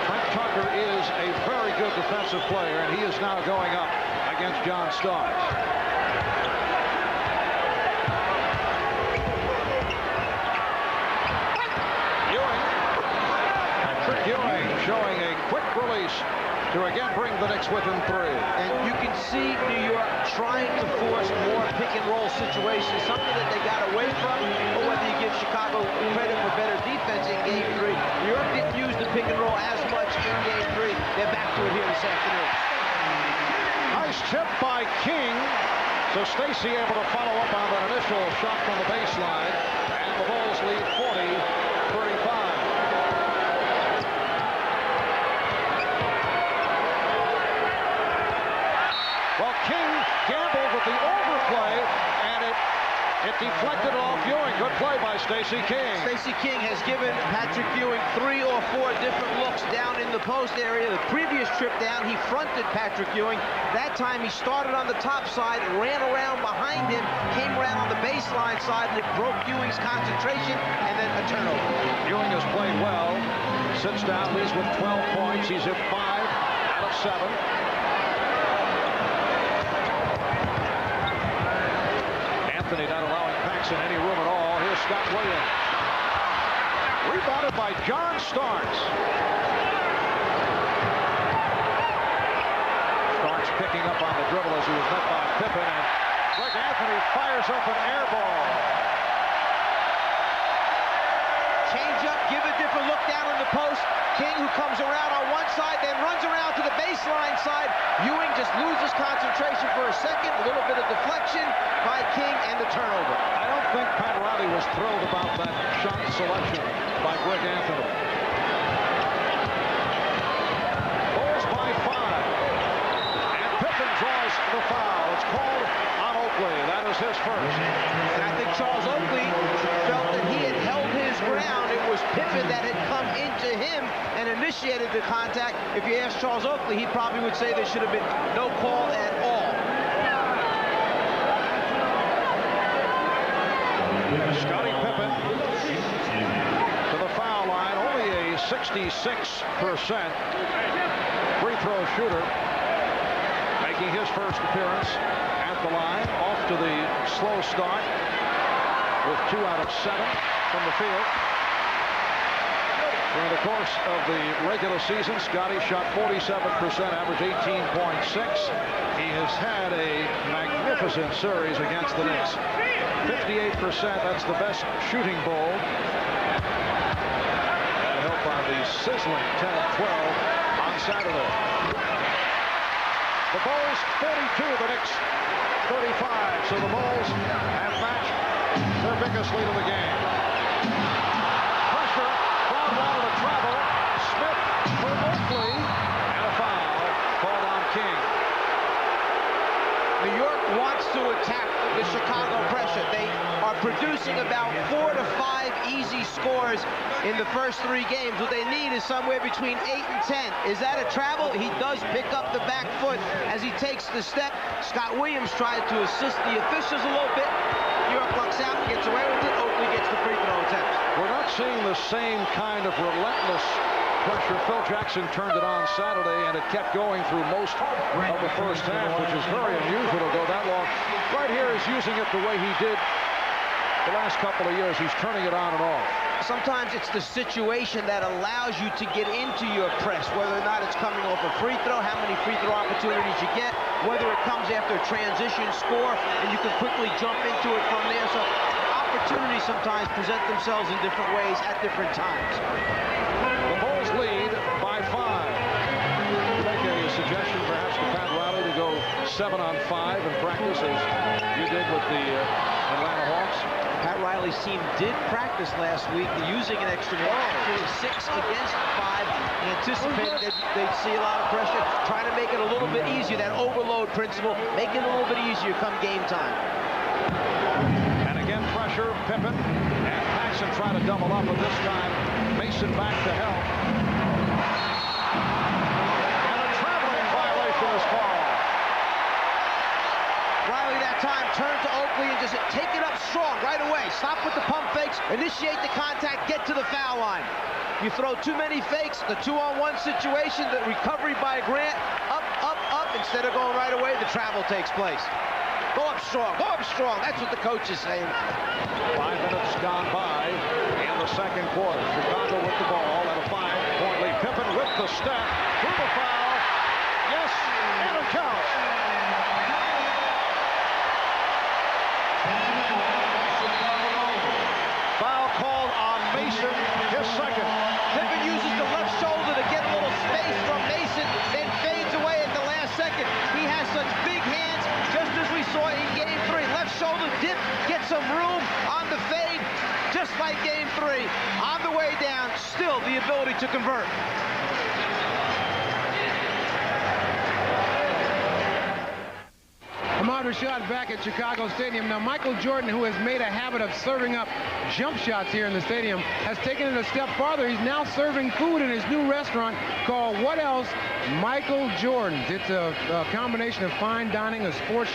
Trent Tucker is a very good defensive player, and he is now going up against John Starks. Ewing showing a quick release to again bring the Knicks within 3. And you can see New York trying to force more pick and roll situations, something that they got away from, or whether you give Chicago credit for better defense in Game 3. New York didn't use the pick and roll as much in Game 3. They're back to it here this afternoon. Nice tip by King. So Stacey able to follow up on that initial shot from the baseline, and the Bulls lead 40-35. Well, King gambled with the overplay, and it deflected off Ewing. Good play by Stacey King. Stacey King has given Patrick Ewing 3 or 4 different looks down in the post area. The previous trip down, he fronted Patrick Ewing. That time he started on the top side, ran around behind him, came around on the baseline side, and it broke Ewing's concentration, and then a turnover. Ewing has played well. Sits down, leads with 12 points. He's hit 5 out of 7. Anthony not allowing Paxson any room at all. Here's Scott Williams. Rebounded by John Starks. Starks picking up on the dribble as he was met by Pippen, and Greg Anthony fires up an air ball. Change up, give a different look down in the post. King, who comes around on one side, then runs around to the baseline side. Ewing just loses concentration for a second. A little bit of deflection by King, and the turnover. I don't think Pat Riley was thrilled about that shot selection by Greg Anthony. Bulls by 5. And Pippen draws the foul. It's called on Oakley. That is his first. And I think Charles Oakley felt that he had held his ground. It was Pippen that had come into him and initiated the contact. If you ask Charles Oakley, he probably would say there should have been no call at all. Scottie Pippen to the foul line. Only a 66% free throw shooter, making his first appearance at the line. Off to the slow start with 2 out of 7 from the field. During the course of the regular season, Scottie shot 47%, average 18.6. He has had a magnificent series against the Knicks. 58%, that's the best shooting Bull. And helped by the sizzling 10 of 12 on Saturday. The Bulls 42, the Knicks 35. So the Bulls have matched their biggest lead of the game. Pressure, crowd wanted to travel. Smith for Oakley, and a foul called on King. New York wants to attack the Chicago pressure. They are producing about 4 to 5 easy scores in the first 3 games. What they need is somewhere between 8 and 10. Is that a travel? He does pick up the back foot as he takes the step. Scott Williams tried to assist the officials a little bit. New York lucks out and gets away with it. Oakley gets the free throw attempt. We're not seeing the same kind of relentless pressure. Phil Jackson turned it on Saturday, and it kept going through most of the first half, which is very unusual to go that long. Right here, he's using it the way he did the last couple of years. He's turning it on and off. Sometimes it's the situation that allows you to get into your press, whether or not it's coming off a free throw, how many free throw opportunities you get, whether it comes after a transition score, and you can quickly jump into it from there. So opportunities sometimes present themselves in different ways at different times. The Bulls lead by 5. You make a suggestion perhaps to Pat Riley to go 7 on 5 in practice, as you did with the Atlanta Hawks? Pat Riley's team did practice last week using an extra ball, actually 6 against 5, anticipating that they'd see a lot of pressure, trying to make it a little bit easier, that overload principle, make it a little bit easier come game time. And again, pressure, Pippen, and Paxson trying to double up, but this time Mason back to help. And a traveling violation is called. Riley that time turned to Oakley. Oakley and just take it up strong right away. Stop with the pump fakes, initiate the contact, get to the foul line. You throw too many fakes, the 2-on-1 situation, the recovery by Grant, up, up, up. Instead of going right away, the travel takes place. Go up strong, go up strong. That's what the coach is saying. 5 minutes gone by in the second quarter. Chicago with the ball at a 5-point lead. Pippen with the step, through the foul. Yes, and it counts. Foul called on Mason, his second. Pippen uses the left shoulder to get a little space from Mason, then fades away at the last second. He has such big hands, just as we saw in Game 3. Left shoulder dip, get some room on the fade, just like Game 3. On the way down, still the ability to convert. Ahmad Rashad back at Chicago Stadium. Now, Michael Jordan, who has made a habit of serving up jump shots here in the stadium, has taken it a step farther. He's now serving food in his new restaurant called What Else? Michael Jordan's. It's a combination of fine dining, a sports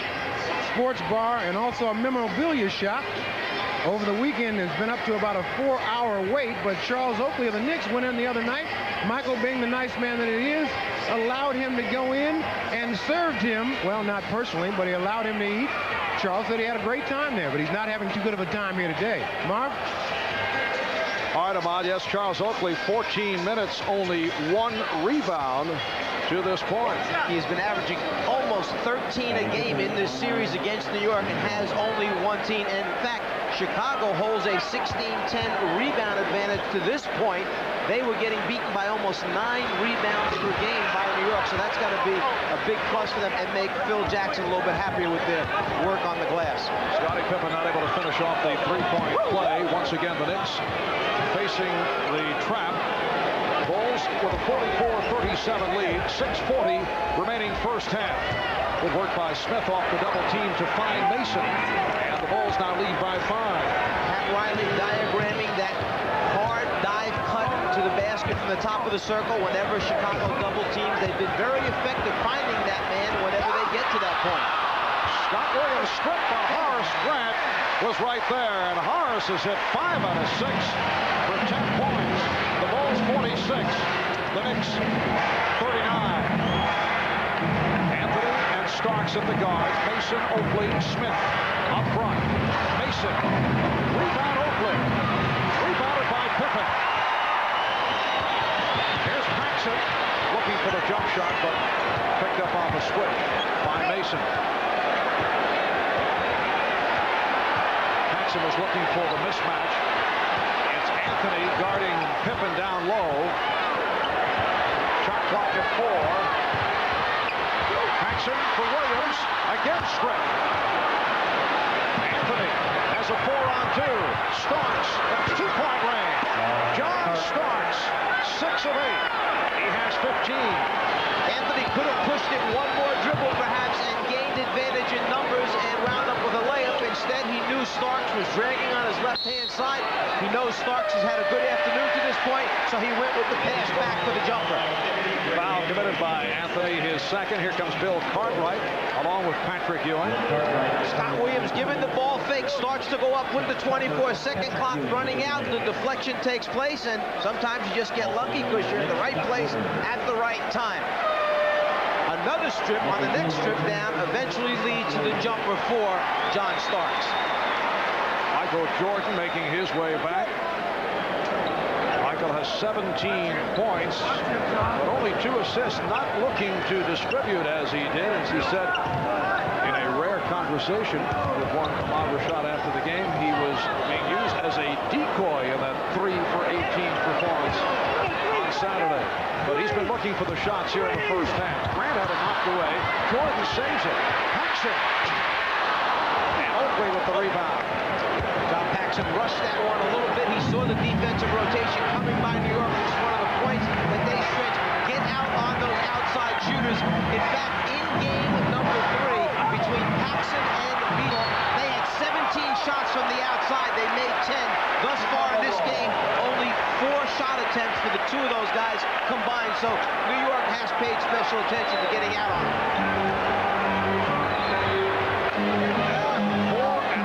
bar, and also a memorabilia shop. Over the weekend, it's been up to about a 4-hour wait, but Charles Oakley of the Knicks went in the other night. Michael, being the nice man that he is, allowed him to go in and served him, well, not personally, but he allowed him to eat. Charles said he had a great time there, but he's not having too good of a time here today. Marv? All right, Ahmad, yes, Charles Oakley, 14 minutes, only 1 rebound to this point. He's been averaging almost 13 a game in this series against New York and has only 1 team. And in fact, Chicago holds a 16-10 rebound advantage to this point. They were getting beaten by almost 9 rebounds per game by New York, so that's got to be a big plus for them and make Phil Jackson a little bit happier with their work on the glass. Scottie Pippen not able to finish off the 3-point play. Once again, the Knicks facing the trap. Bulls with a 44-37 lead, 6:40 remaining first half. Good work by Smith off the double team to find Mason, and the Bulls now lead by 5. Pat Riley diagramming that hard dive cut to the basket from the top of the circle. Whenever Chicago double teams, they've been very effective finding that man whenever they get to that point. Scott Williams stripped by Horace Grant was right there, and Horace has hit 5 out of 6 for 10 points. The Bulls 46, the Knicks 39. Anthony and Starks at the guards. Mason, Oakley, Smith up front. Mason, rebound Oakley, rebounded by Pippen. Here's Paxson looking for the jump shot, but picked up on the switch by Mason. Paxson was looking for the mismatch. It's Anthony guarding Pippen down low. Shot clock at 4. Paxson for Williams, again stripped. Anthony has a 4-on-2. Starks, that's 2-point range. John Starks, 6 of 8. He has 15. Anthony could have pushed it one more dribble perhaps and gained advantage in numbers and wound up with a layup. Instead, he knew Starks was dragging on his left-hand side. He knows Starks has had a good afternoon to this point, so he went with the pass back for the jumper. Foul committed by Anthony, his second. Here comes Bill Cartwright, along with Patrick Ewing. Scott Williams given the ball fake, starts to go up with the 24-second clock running out. The deflection takes place, and sometimes you just get lucky because you're in the right place at the right time. Another strip on the next strip down eventually leads to the jumper for John Starks. Michael Jordan making his way back. Michael has 17 points, but only 2 assists, not looking to distribute as he did, as he said in a rare conversation with one Ahmad Rashad after the game. He was being used as a decoy in that 3 for 18 performance on Saturday. But he's been looking for the shots here in the first half. Grant had it knocked away. Jordan saves it. Paxson. And Oakley with the rebound. John Paxson rushed that one a little bit. He saw the defensive rotation coming by New York. It's one of the points that they stretch. Get out on those outside shooters. In fact, in game number 3, between Paxson and Beal, they had 17 shots from the outside. They made 10. Thus far in this game, only 4 shot attempts for the 2 of those guys combined. So New York has paid special attention to getting out on them. 4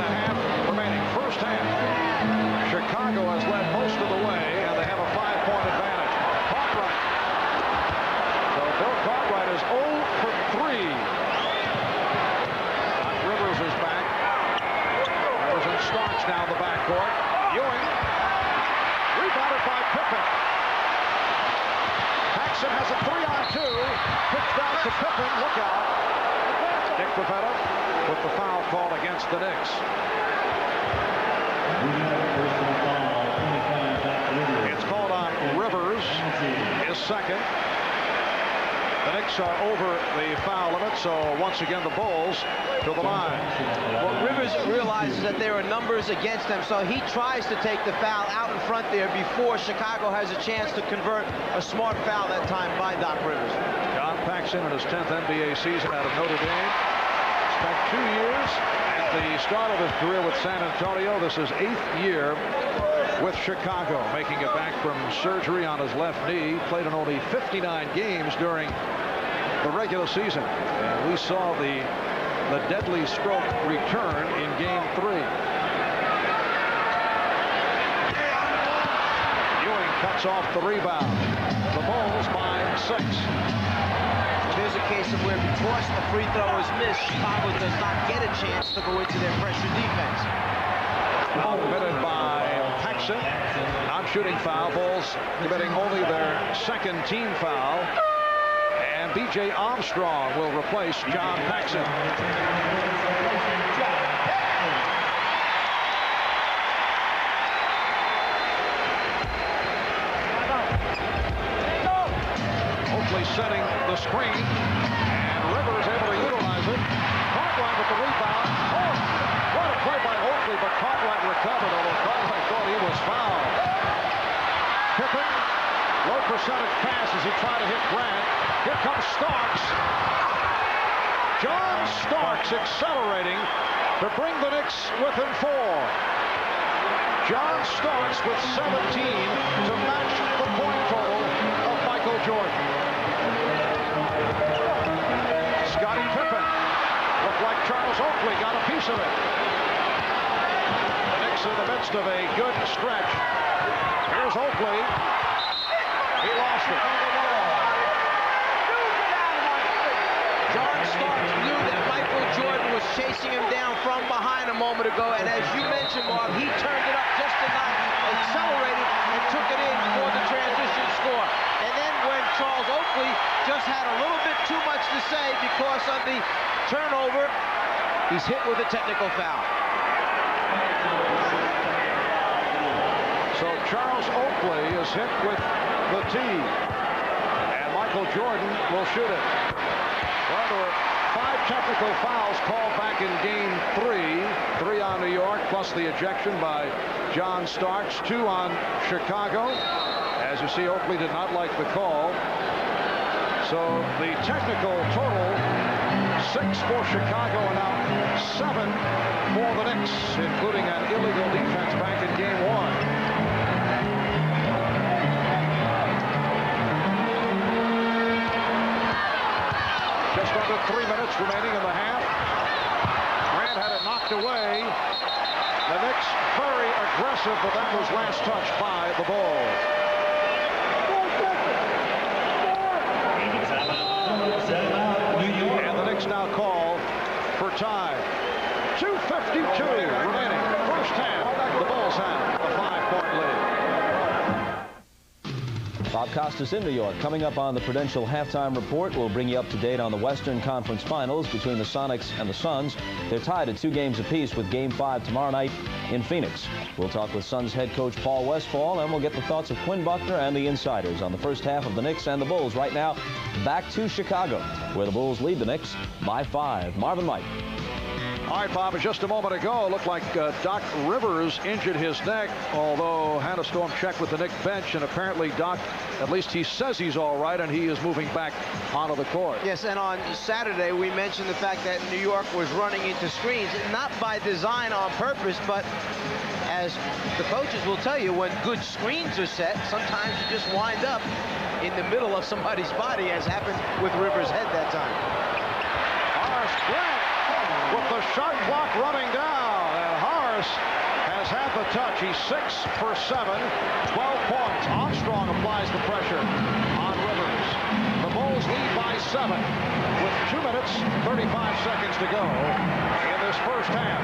now in the backcourt. Ewing. Rebounded by Pippen. Paxson has a 3-on-2. Pitched out to Pippen. Look out. Nick Pivetta with the foul called against the Knicks. It's called on Rivers, his second. The Knicks are over the foul limit, so once again the Bulls to the line. Well, Rivers realizes that there are numbers against him, so he tries to take the foul out in front there before Chicago has a chance to convert a smart foul that time by Doc Rivers. John Paxson in his 10th NBA season out of Notre Dame. Spent 2 years at the start of his career with San Antonio. This is 8th year with Chicago, making it back from surgery on his left knee. Played in only 59 games during the regular season. And we saw the deadly stroke return in Game 3. Ewing cuts off the rebound. The Bulls by 6. There's a case of where because the free throw is missed, Chicago does not get a chance to go into their pressure defense. Foul committed by Paxson. Non-shooting foul. Bulls committing only their second team foul. And B.J. Armstrong will replace John Paxson. Oakley setting the screen, and Rivers able to utilize it. Cartwright with the rebound. Oh, what a play by Oakley, but Cartwright recovered, although Cartwright thought he was fouled. Pippen, low percentage pass as he tried to hit Grant. Here comes Starks. John Starks accelerating to bring the Knicks within 4. John Starks with 17 to match the point total of Michael Jordan. Scottie Pippen looked like Charles Oakley got a piece of it. The Knicks in the midst of a good stretch. Here's Oakley. He lost it. John Starks knew that Michael Jordan was chasing him down from behind a moment ago, and as you mentioned, Mark, he turned it up just enough, accelerated, and took it in for the transition score. And then when Charles Oakley just had a little bit too much to say because of the turnover, he's hit with a technical foul. So Charles Oakley is hit with the tee, and Michael Jordan will shoot it. Well, there were 5 technical fouls called back in Game 3. 3 on New York, plus the ejection by John Starks. 2 on Chicago. As you see, Oakley did not like the call. So the technical total, 6 for Chicago and now 7 for the Knicks, including an illegal defense back in Game 1. Just under 3 minutes remaining in the half. Grant had it knocked away. The Knicks very aggressive, but that was last touched by the Bulls. And the Knicks now call for time. 2:52 remaining. First half, the Bulls have a 5-point lead. Bob Costas in New York. Coming up on the Prudential Halftime Report, we'll bring you up to date on the Western Conference Finals between the Sonics and the Suns. They're tied at 2 games apiece with Game 5 tomorrow night in Phoenix. We'll talk with Suns head coach Paul Westphal, and we'll get the thoughts of Quinn Buckner and the insiders on the first half of the Knicks and the Bulls. Right now, back to Chicago, where the Bulls lead the Knicks by 5. Marvin Mike. All right, Bob, just a moment ago, it looked like Doc Rivers injured his neck, although Hannah Storm checked with the Knicks bench, and apparently Doc, at least he says he's all right, and he is moving back onto the court. Yes, and on Saturday, we mentioned the fact that New York was running into screens, not by design on purpose, but as the coaches will tell you, when good screens are set, sometimes you just wind up in the middle of somebody's body, as happened with Rivers' head that time. Grant with the shot clock running down, and Harris has had the touch. He's 6 for 7, 12 points. Armstrong applies the pressure on Rivers. The Bulls lead by 7 with 2 minutes, 35 seconds to go in this first half.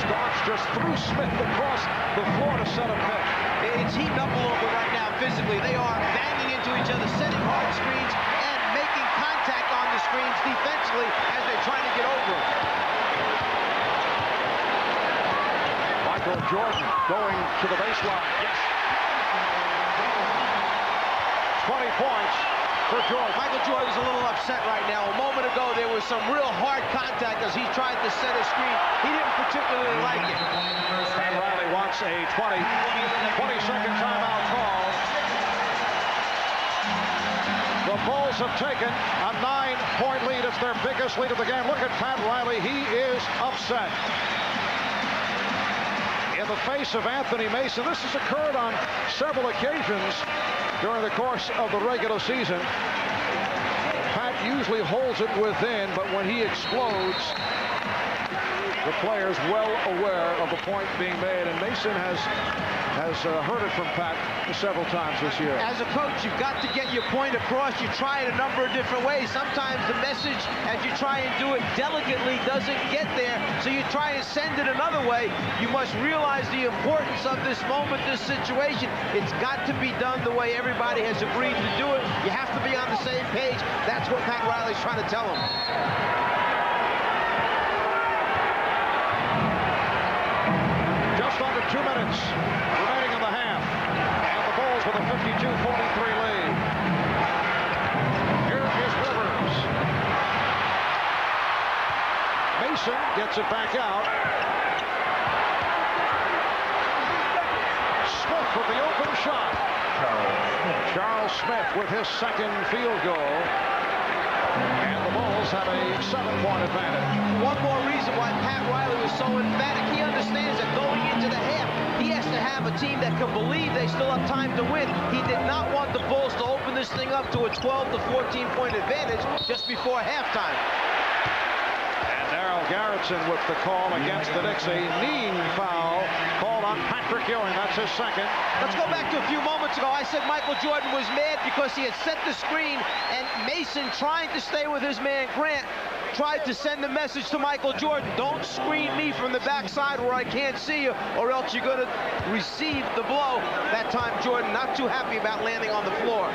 Starks just threw Smith across the floor to set a pick. It's heating up a little bit right now physically. They are banging into each other, setting hard screens, and making contact on the screens defensively as they're trying to get over them. Michael Jordan going to the baseline. Yes. 20 points for Jordan. Michael Jordan's a little upset right now. A moment ago, there was some real hard contact as he tried to set a screen. He didn't particularly like it. Pat Riley wants a 20-second timeout call. The Bulls have taken a 9-point lead. It's their biggest lead of the game. Look at Pat Riley. He is upset. In the face of Anthony Mason, this has occurred on several occasions during the course of the regular season. Pat usually holds it within, but when he explodes, the player's well aware of the point being made, and Mason has heard it from Pat several times this year. As a coach, you've got to get your point across. You try it a number of different ways. Sometimes the message, as you try and do it delicately, doesn't get there, so you try and send it another way. You must realize the importance of this moment, this situation. It's got to be done the way everybody has agreed to do it. You have to be on the same page. That's what Pat Riley's trying to tell them. Just under 2 minutes remaining in the half, and the Bulls with a 52-43 lead. Here is Rivers. Mason gets it back out. Smith with the open shot. Charles Smith with his second field goal. And the Bulls have a 7-point advantage. One more reason why Pat Riley was so emphatic. He understands that going into the half, he has to have a team that can believe they still have time to win. He did not want the Bulls to open this thing up to a 12 to 14-point advantage just before halftime. And Darryl Garrettson with the call against the Knicks. A kneeing foul called on Patrick Ewing. That's his second. Let's go back to a few moments ago. I said Michael Jordan was mad because he had set the screen, and Mason, trying to stay with his man Grant, tried to send the message to Michael Jordan. Don't screen me from the backside where I can't see you, or else you're going to receive the blow. That time, Jordan not too happy about landing on the floor.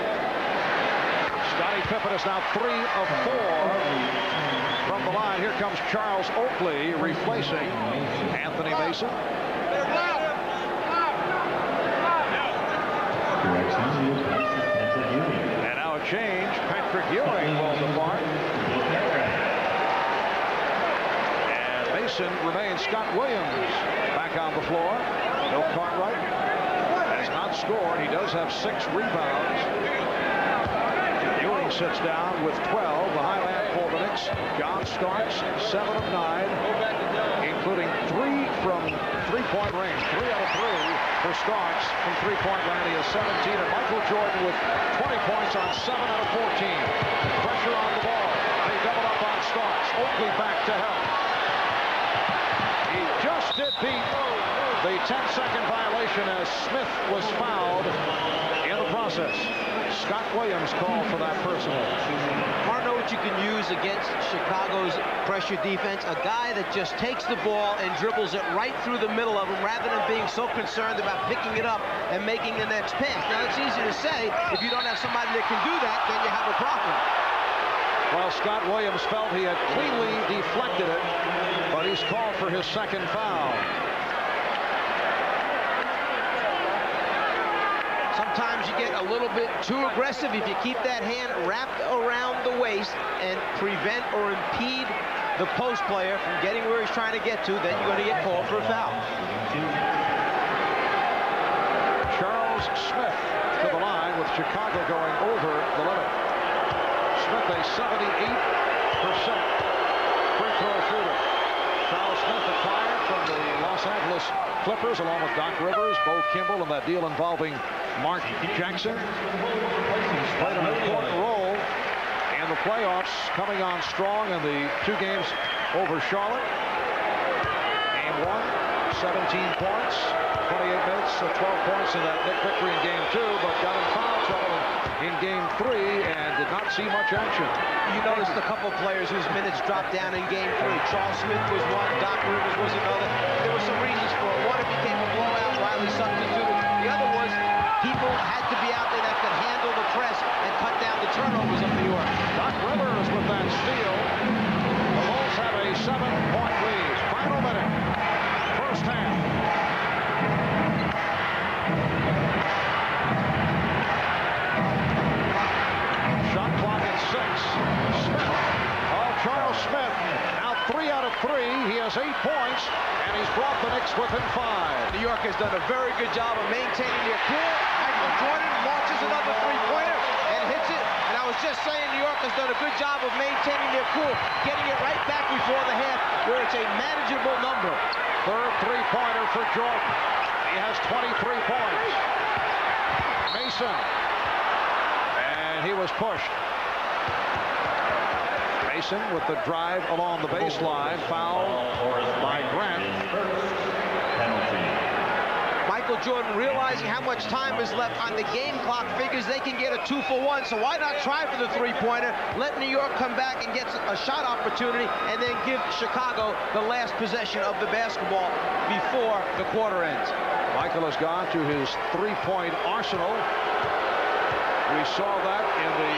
Scottie Pippen is now 3 of 4 from the line. Here comes Charles Oakley replacing Anthony Mason. And now a change. Patrick Ewing falls apart. And Mason remains. Scott Williams back on the floor. Bill Cartwright has not scored. He does have 6 rebounds. Ewing sits down with 12. The high man for the Knicks. John Starks, 7 of 9, including 3 from three-point range. 3 out of 3 for Starks from three-point land. He has 17. And Michael Jordan with 20 points on 7 out of 14. Pressure on the ball. They double up on Starks. Oakley back to help. He just did beat the 10-second violation as Smith was fouled in the process. Scott Williams called for that personal. I don't know what you can use against Chicago's pressure defense. A guy that just takes the ball and dribbles it right through the middle of them rather than being so concerned about picking it up and making the next pass. Now, it's easy to say. If you don't have somebody that can do that, then you have a problem. Well, Scott Williams felt he had cleanly deflected it, but he's called for his second foul. Sometimes you get a little bit too aggressive. If you keep that hand wrapped around the waist and prevent or impede the post player from getting where he's trying to get to, then you're going to get called for a foul. Charles Smith to the line with Chicago going over the limit. Smith, a 78% free throw shooter. Charles Smith acquired from the Los Angeles Clippers along with Doc Rivers, Bo Kimball, and that deal involving Mark Jackson. Played an important role in the playoffs, coming on strong in the 2 games over Charlotte. Game 1, 17 points, 28 minutes, 12 points in that victory in Game 2, but got in foul trouble in Game 3 and did not see much action. You noticed a couple players whose minutes dropped down in Game 3. Charles Smith was one, Doc Rivers was another. There was some reason had to be out there that could handle the press and cut down the turnovers of New York. Doc Rivers with that steal. The Bulls have a 7-point lead. Final minute. First half. Shot clock at 6. Charles Smith, now 3 out of 3. He has 8 points, and he's brought the Knicks within 5. New York has done a very good job of maintaining their cool. Michael Jordan launches another three-pointer and hits it. And I was just saying New York has done a good job of maintaining their cool, getting it right back before the half, where it's a manageable number. Third three-pointer for Jordan. He has 23 points. Mason. And he was pushed. Mason with the drive along the baseline, foul by Grant. Michael Jordan, realizing how much time is left on the game clock, figures they can get a 2-for-1, so why not try for the three-pointer, let New York come back and get a shot opportunity, and then give Chicago the last possession of the basketball before the quarter ends. Michael has gone to his three-point arsenal. We saw that in the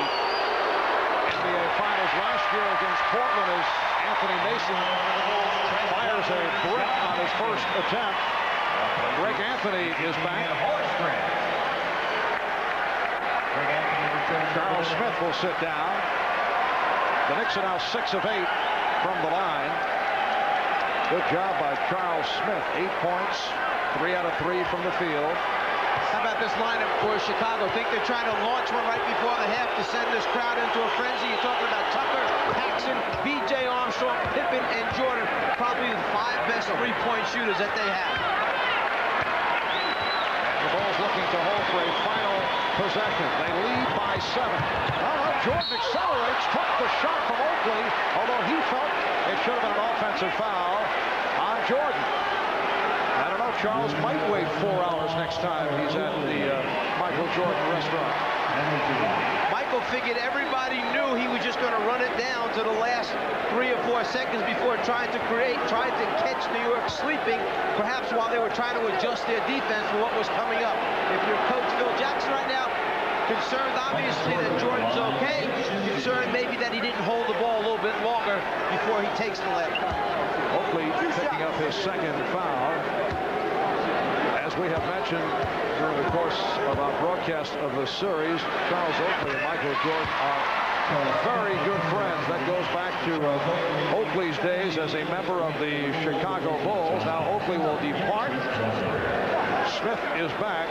NBA Finals last year against Portland as Anthony Mason fires a brick on his first attempt. Greg Anthony is back. Charles Smith will sit down. The Knicks are now 6 of 8 from the line. Good job by Charles Smith. 8 points, 3 out of 3 from the field. How about this lineup for Chicago? Think they're trying to launch one right before the half to send this crowd into a frenzy. You're talking about Tucker, Paxson, B.J. Armstrong, Pippen, and Jordan. Probably the 5 best three-point shooters that they have. And the Bulls looking to hold for a final possession. They lead by 7. Jordan accelerates, took the shot from Oakley, although he felt it should have been an offensive foul on Jordan. I don't know, Charles might wait 4 hours next time he's at the Michael Jordan restaurant. Michael figured everybody knew he was just going to run it down to the last 3 or 4 seconds before trying to catch New York sleeping, perhaps while they were trying to adjust their defense for what was coming up. If you're Coach Phil Jackson right now, concerned obviously that Jordan's okay, concerned maybe that he didn't hold the ball a little bit longer before he takes the left. Oakley picking up his second foul. As we have mentioned during the course of our broadcast of the series, Charles Oakley and Michael Jordan are very good friends. That goes back to Oakley's days as a member of the Chicago Bulls. Now Oakley will depart. Smith is back.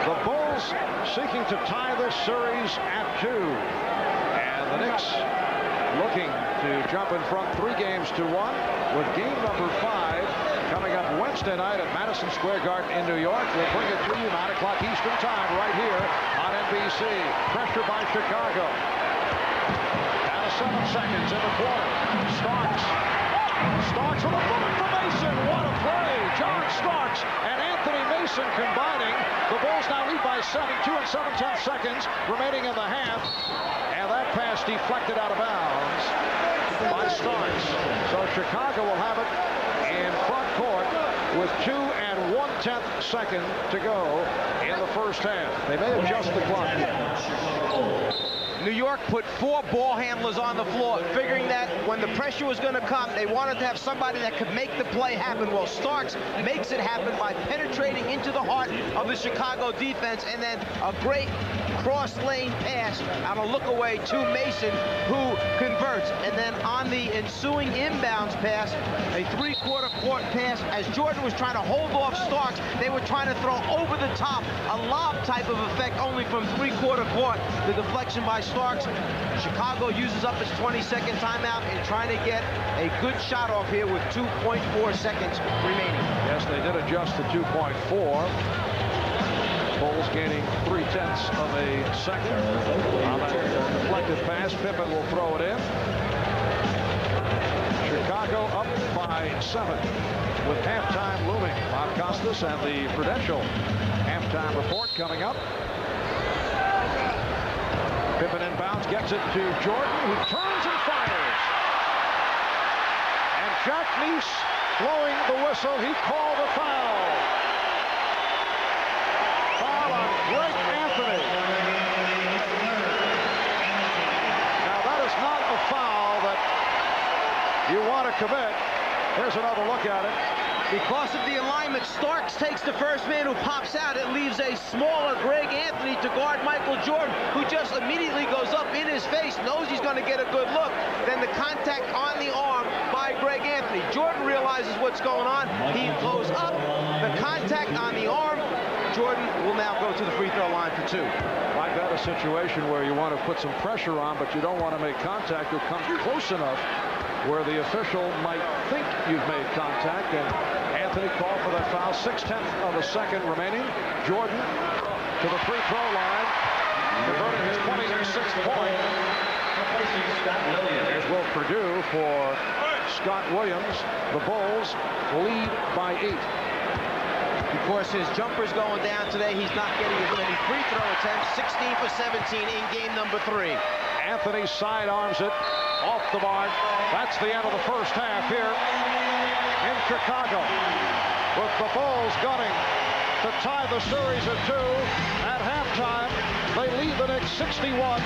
The Bulls seeking to tie this series at 2. And the Knicks looking to jump in front 3 games to 1 with game number 5 coming up Wednesday night at Madison Square Garden in New York. We'll bring it to you 9 o'clock Eastern time right here on NBC. Pressure by Chicago. Down to 7 seconds in the quarter. Starks with a bullet for Mason. What a play. John Starks and Anthony Mason combining. The Bulls now lead by 7, 2 and 7/10 seconds remaining in the half. And that pass deflected out of bounds by Starks. So Chicago will have it in front court with 2 1/10 seconds to go in the first half. They may adjust the clock. New York put 4 ball handlers on the floor, figuring that when the pressure was going to come, they wanted to have somebody that could make the play happen. Well, Starks makes it happen by penetrating into the heart of the Chicago defense, and then a great cross-lane pass on a look-away to Mason, who converts. And then on the ensuing inbounds pass, a 3/4 court pass, as Jordan was trying to hold off Starks, they were trying to throw over the top, a lob type of effect, only from 3/4 court. The deflection by Starks. Chicago uses up its 20-second timeout and trying to get a good shot off here with 2.4 seconds remaining. Yes, they did adjust to 2.4. Bulls gaining 0.3 of a second on that deflected pass. Pippen will throw it in. Chicago up by 7 with halftime looming. Bob Costas and the Prudential halftime report coming up. Pippen inbounds, gets it to Jordan, who turns and fires. And Jack Neese blowing the whistle. He called a foul. Greg Anthony. Now that is not a foul that you want to commit. Here's another look at it. Because of the alignment, Starks takes the first man who pops out. It leaves a smaller Greg Anthony to guard Michael Jordan, who just immediately goes up in his face, knows he's going to get a good look. Then the contact on the arm by Greg Anthony. Jordan realizes what's going on. He goes up, the contact on the arm. Jordan will now go to the free throw line for 2. I've got a situation where you want to put some pressure on, but you don't want to make contact or come close enough where the official might think you've made contact. And Anthony called for that foul. 6/10 of a second remaining. Jordan to the free throw line, converting his 26th point. Here's Will Perdue for Scott Williams. The Bulls lead by 8. Of course, his jumper's going down today. He's not getting as many free throw attempts. 16 for 17 in game number 3. Anthony sidearms it off the mark. That's the end of the first half here in Chicago, with the Bulls gunning to tie the series at 2. At halftime, they lead the Knicks 61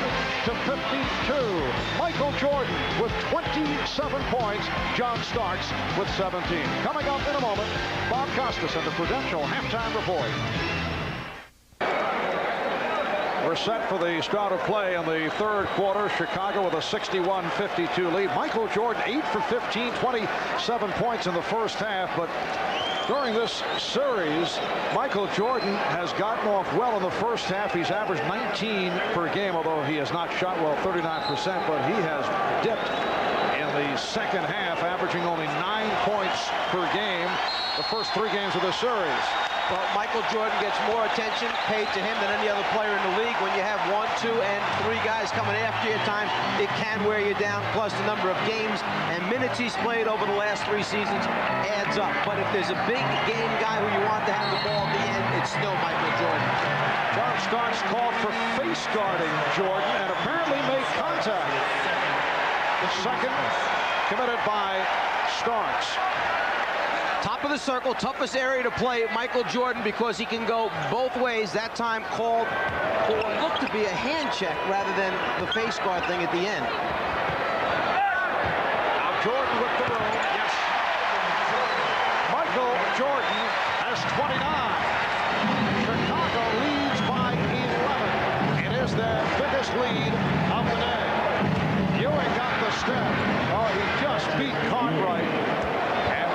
to 52. Michael Jordan with 27 points. John Starks with 17. Coming up in a moment, Bob Costas and the Prudential halftime report. We're set for the start of play in the third quarter. Chicago with a 61-52 lead. Michael Jordan 8 for 15, 27 points in the first half. But during this series, Michael Jordan has gotten off well in the first half. He's averaged 19 per game, although he has not shot well, 39%. But he has dipped in the second half, averaging only 9 points per game the first 3 games of the series. Well, Michael Jordan gets more attention paid to him than any other player in the league. When you have 1, 2, and 3 guys coming after you at times, it can wear you down. Plus, the number of games and minutes he's played over the last 3 seasons adds up. But if there's a big game guy who you want to have the ball at the end, it's still Michael Jordan. John Starks called for face guarding Jordan and apparently made contact. The second committed by Starks. Top of the circle, toughest area to play Michael Jordan because he can go both ways. That time called for what looked to be a hand check rather than the face guard thing at the end. Now Jordan with the room. Yes. Michael Jordan has 29. Chicago leads by 11. It is their biggest lead of the day. Ewing got the step. Oh, he just beat Cartwright.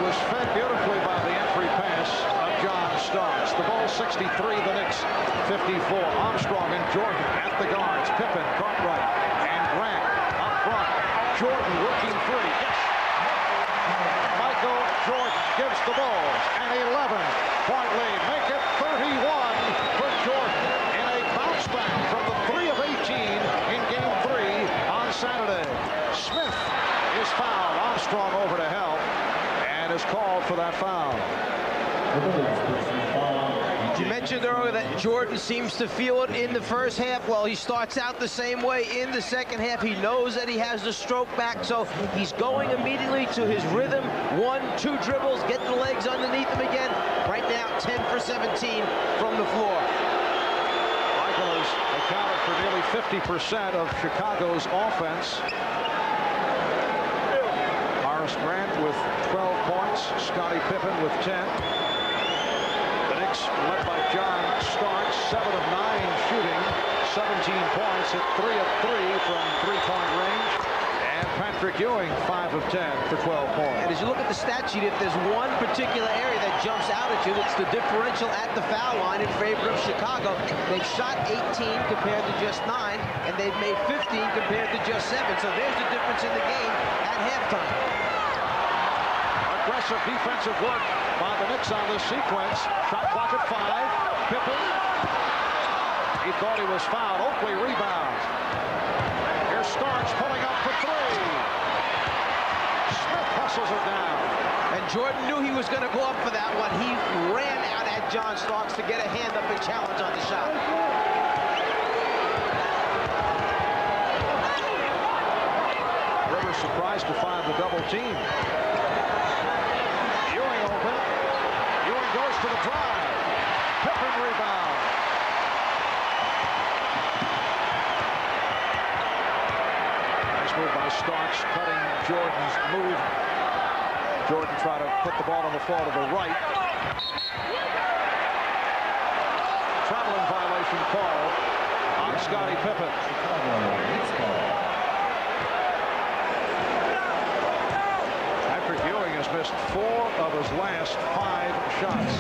Was fed beautifully by the entry pass of John Starks. The Bulls 63, the Knicks 54. Armstrong and Jordan at the guards. Pippen, Cartwright, and Grant up front. Jordan working free. Yes. Michael Jordan gives the Bulls an 11-point lead. Make it 31 for Jordan in a bounce back from the 3 of 18 in Game 3 on Saturday. Smith is fouled. Armstrong over to help. Is called for that foul. You mentioned earlier that Jordan seems to feel it in the first half. Well, he starts out the same way in the second half. He knows that he has the stroke back, so he's going immediately to his rhythm. 1, 2 dribbles, get the legs underneath him again. Right now, 10 for 17 from the floor. Michael has accounted for nearly 50% of Chicago's offense. Grant with 12 points, Scottie Pippen with 10. The Knicks led by John Starks, 7 of 9 shooting, 17 points, hit 3 of 3 from 3-point range. And Patrick Ewing, 5 of 10 for 12 points. And as you look at the stat sheet, if there's one particular area that jumps out at you, it's the differential at the foul line in favor of Chicago. They've shot 18 compared to just 9, and they've made 15 compared to just 7. So there's the difference in the game at halftime. Aggressive defensive work by the Knicks on this sequence. Shot clock at 5. Pippen. He thought he was fouled. Oakley rebounds. Here's Starks pulling up for 3. Smith hustles it down. And Jordan knew he was going to go up for that one. He ran out at John Starks to get a hand up and challenge on the shot. Rivers surprised to find the double team. Ewing open. Ewing goes to the drive. Pippen rebound. Jordan trying to put the ball on the floor to the right. Traveling violation called on Scottie Pippen. Patrick Ewing has missed 4 of his last 5 shots.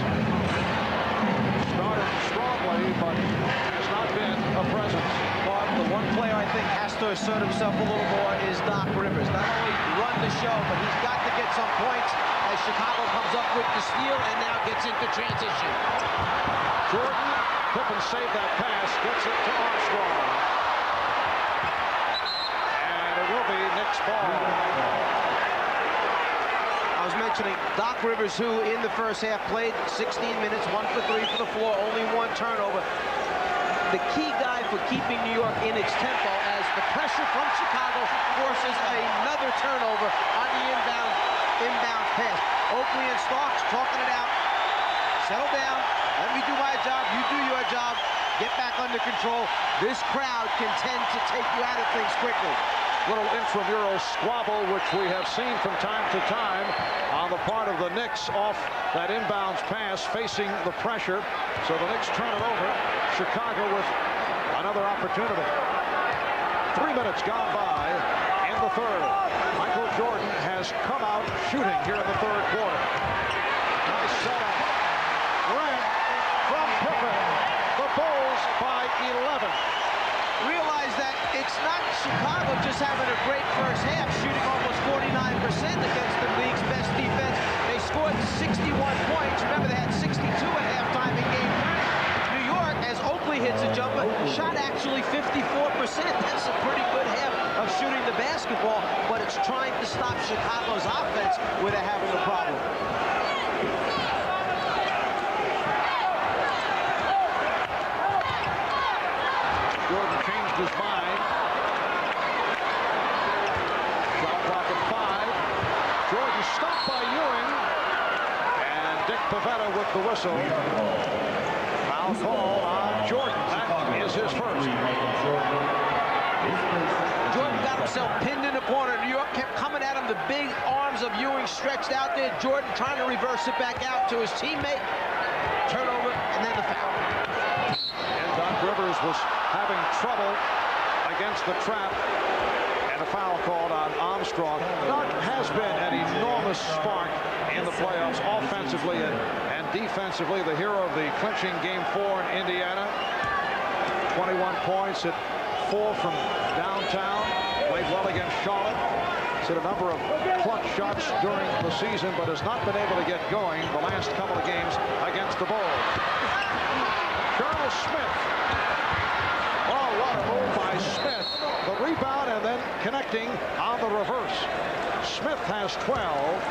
Started strongly, but has not been a presence. Well, the one player I think has to assert himself a little more is Doc Rivers. Not only run the show, but he's got to get some points as Chicago comes up with the steal and now gets into transition. Jordan, Pippen saved that pass, gets it to Armstrong. And it will be Knicks ball. I was mentioning Doc Rivers, who in the first half played 16 minutes, 1 for 3 for the floor, only 1 turnover. The key guy for keeping New York in its tempo as the pressure from Chicago forces another turnover on the inbound pass. Oakley and Starks talking it out. Settle down. Let me do my job. You do your job. Get back under control. This crowd can tend to take you out of things quickly. Little intramural squabble, which we have seen from time to time on the part of the Knicks off that inbounds pass, facing the pressure. So the Knicks turn it over. Chicago with another opportunity. 3 minutes gone by in the third. Michael Jordan has come out shooting here in the third quarter. Nice setup. Grant from Pippen. The Bulls by 11. Realize that it's not Chicago just having a great first half, shooting almost 49% against the league's best defense. They scored 61 points. Remember, they had 62 at halftime in Game 3. New York, as Oakley hits a jumper, shot actually 54%. That's a pretty good half of shooting the basketball, but it's trying to stop Chicago's offense where they're having a problem. Jordan changed his mind. Shot clock at 5. Jordan stopped by Ewing. And Dick Pavetta with the whistle. Foul call on Jordan. That is his first. Jordan got himself pinned in the corner. New York kept coming at him. The big arms of Ewing stretched out there. Jordan trying to reverse it back out to his teammate. Turnover, and then the foul. And Doc Rivers was having trouble against the trap, and a foul called on Armstrong. Doc has been an enormous spark in the playoffs, offensively and defensively. The hero of the clinching Game 4 in Indiana. 21 points at 4 from downtown. Played well against Charlotte. He's hit a number of clutch shots during the season, but has not been able to get going the last couple of games against the Bulls. Charles Smith. Oh, what a move by Smith. The rebound and then connecting on the reverse. Smith has 12.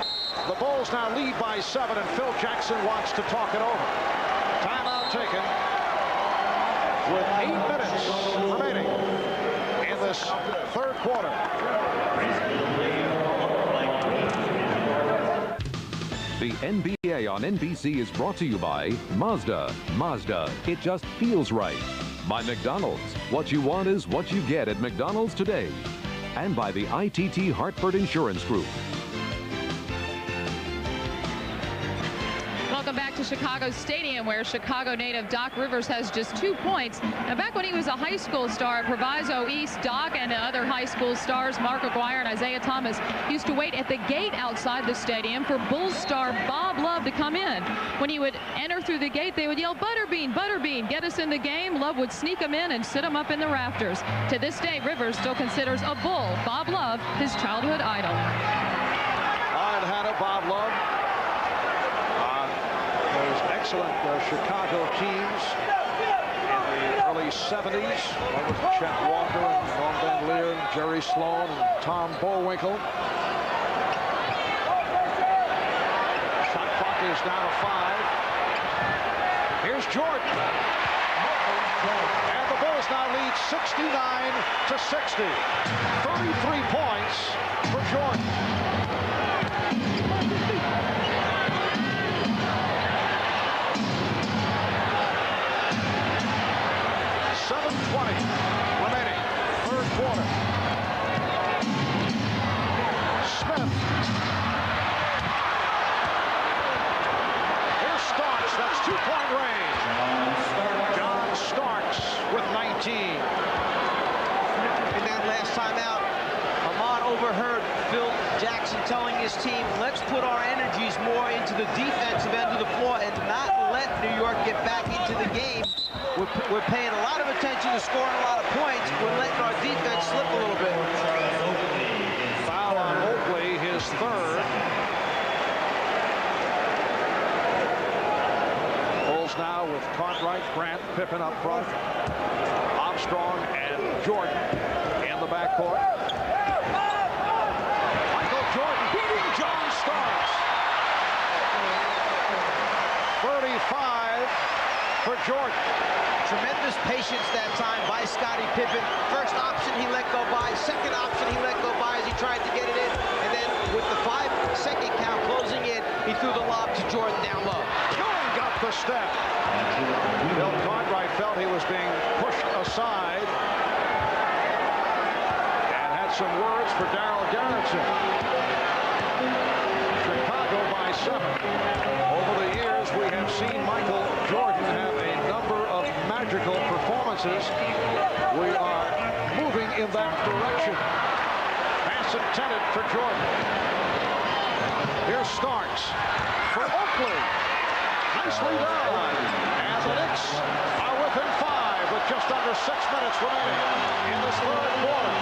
The Bulls now lead by 7, and Phil Jackson wants to talk it over. Timeout taken with 8 minutes remaining in this third quarter. The NBA on NBC is brought to you by Mazda. Mazda, it just feels right. By McDonald's, what you want is what you get at McDonald's today. And by the ITT Hartford Insurance Group. Welcome back to Chicago Stadium, where Chicago native Doc Rivers has just 2 points. Now, back when he was a high school star at Proviso East, Doc and other high school stars, Mark Aguirre and Isaiah Thomas, used to wait at the gate outside the stadium for Bulls star Bob Love to come in. When he would enter through the gate, they would yell, "Butterbean, Butterbean, get us in the game." Love would sneak him in and sit him up in the rafters. To this day, Rivers still considers a Bull, Bob Love, his childhood idol. Ryan Hanna, Bob Love. Those excellent Chicago teams in the early 70s, along with Chet Walker and Norm Van Leer and Jerry Sloan and Tom Bullwinkle. Shot clock is down to 5. Here's Jordan. And the Bulls now lead 69-60. 33 points for Jordan. 7:20 remaining, third quarter. Smith. two-point range. John Starks with 19. In that last time out, Ahmad overheard Phil Jackson telling his team, let's put our energies more into the defensive end of the floor and not let New York get back into the game. We're paying a lot of attention to scoring a lot of points. We're letting our defense slip a little bit. Foul on Oakley, his third. Bulls now with Cartwright, Grant, Pippen up front. Armstrong and Jordan in the backcourt. Michael Jordan beating John Starks. 35 for Jordan. Tremendous patience that time by Scottie Pippen. First option he let go by. Second option he let go by as he tried to get it in. And then with the 5-second count closing in, he threw the lob to Jordan down low. Jordan got the step. Bill Cartwright felt he was being pushed aside and had some words for Darryl Garrettson. Chicago by 7. Over the years, we have seen Michael Jordan have a number of magical performances. We are moving in that direction. Pass intended for Jordan. Here's Starks for Oakley. Nicely done. And the Knicks are within 5 with just under 6 minutes remaining in this third quarter.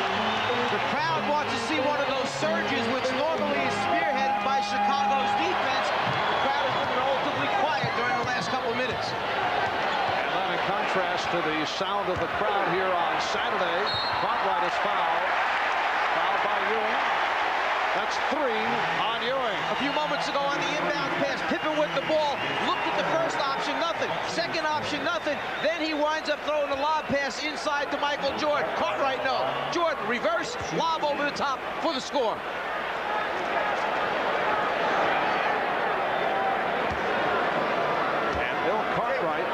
The crowd wants to see one of those surges, which normally is spearheaded by Chicago's defense. The crowd has been relatively quiet during the last couple of minutes. And then in contrast to the sound of the crowd here on Saturday, Cartwright is fouled. Fouled by Ewing. That's 3 on Ewing. A few moments ago on the inbound pass, Pippen with the ball, looked at the first option, nothing. Second option, nothing. Then he winds up throwing a lob pass inside to Michael Jordan. Cartwright, no. Jordan, reverse, lob over the top for the score. And Bill Cartwright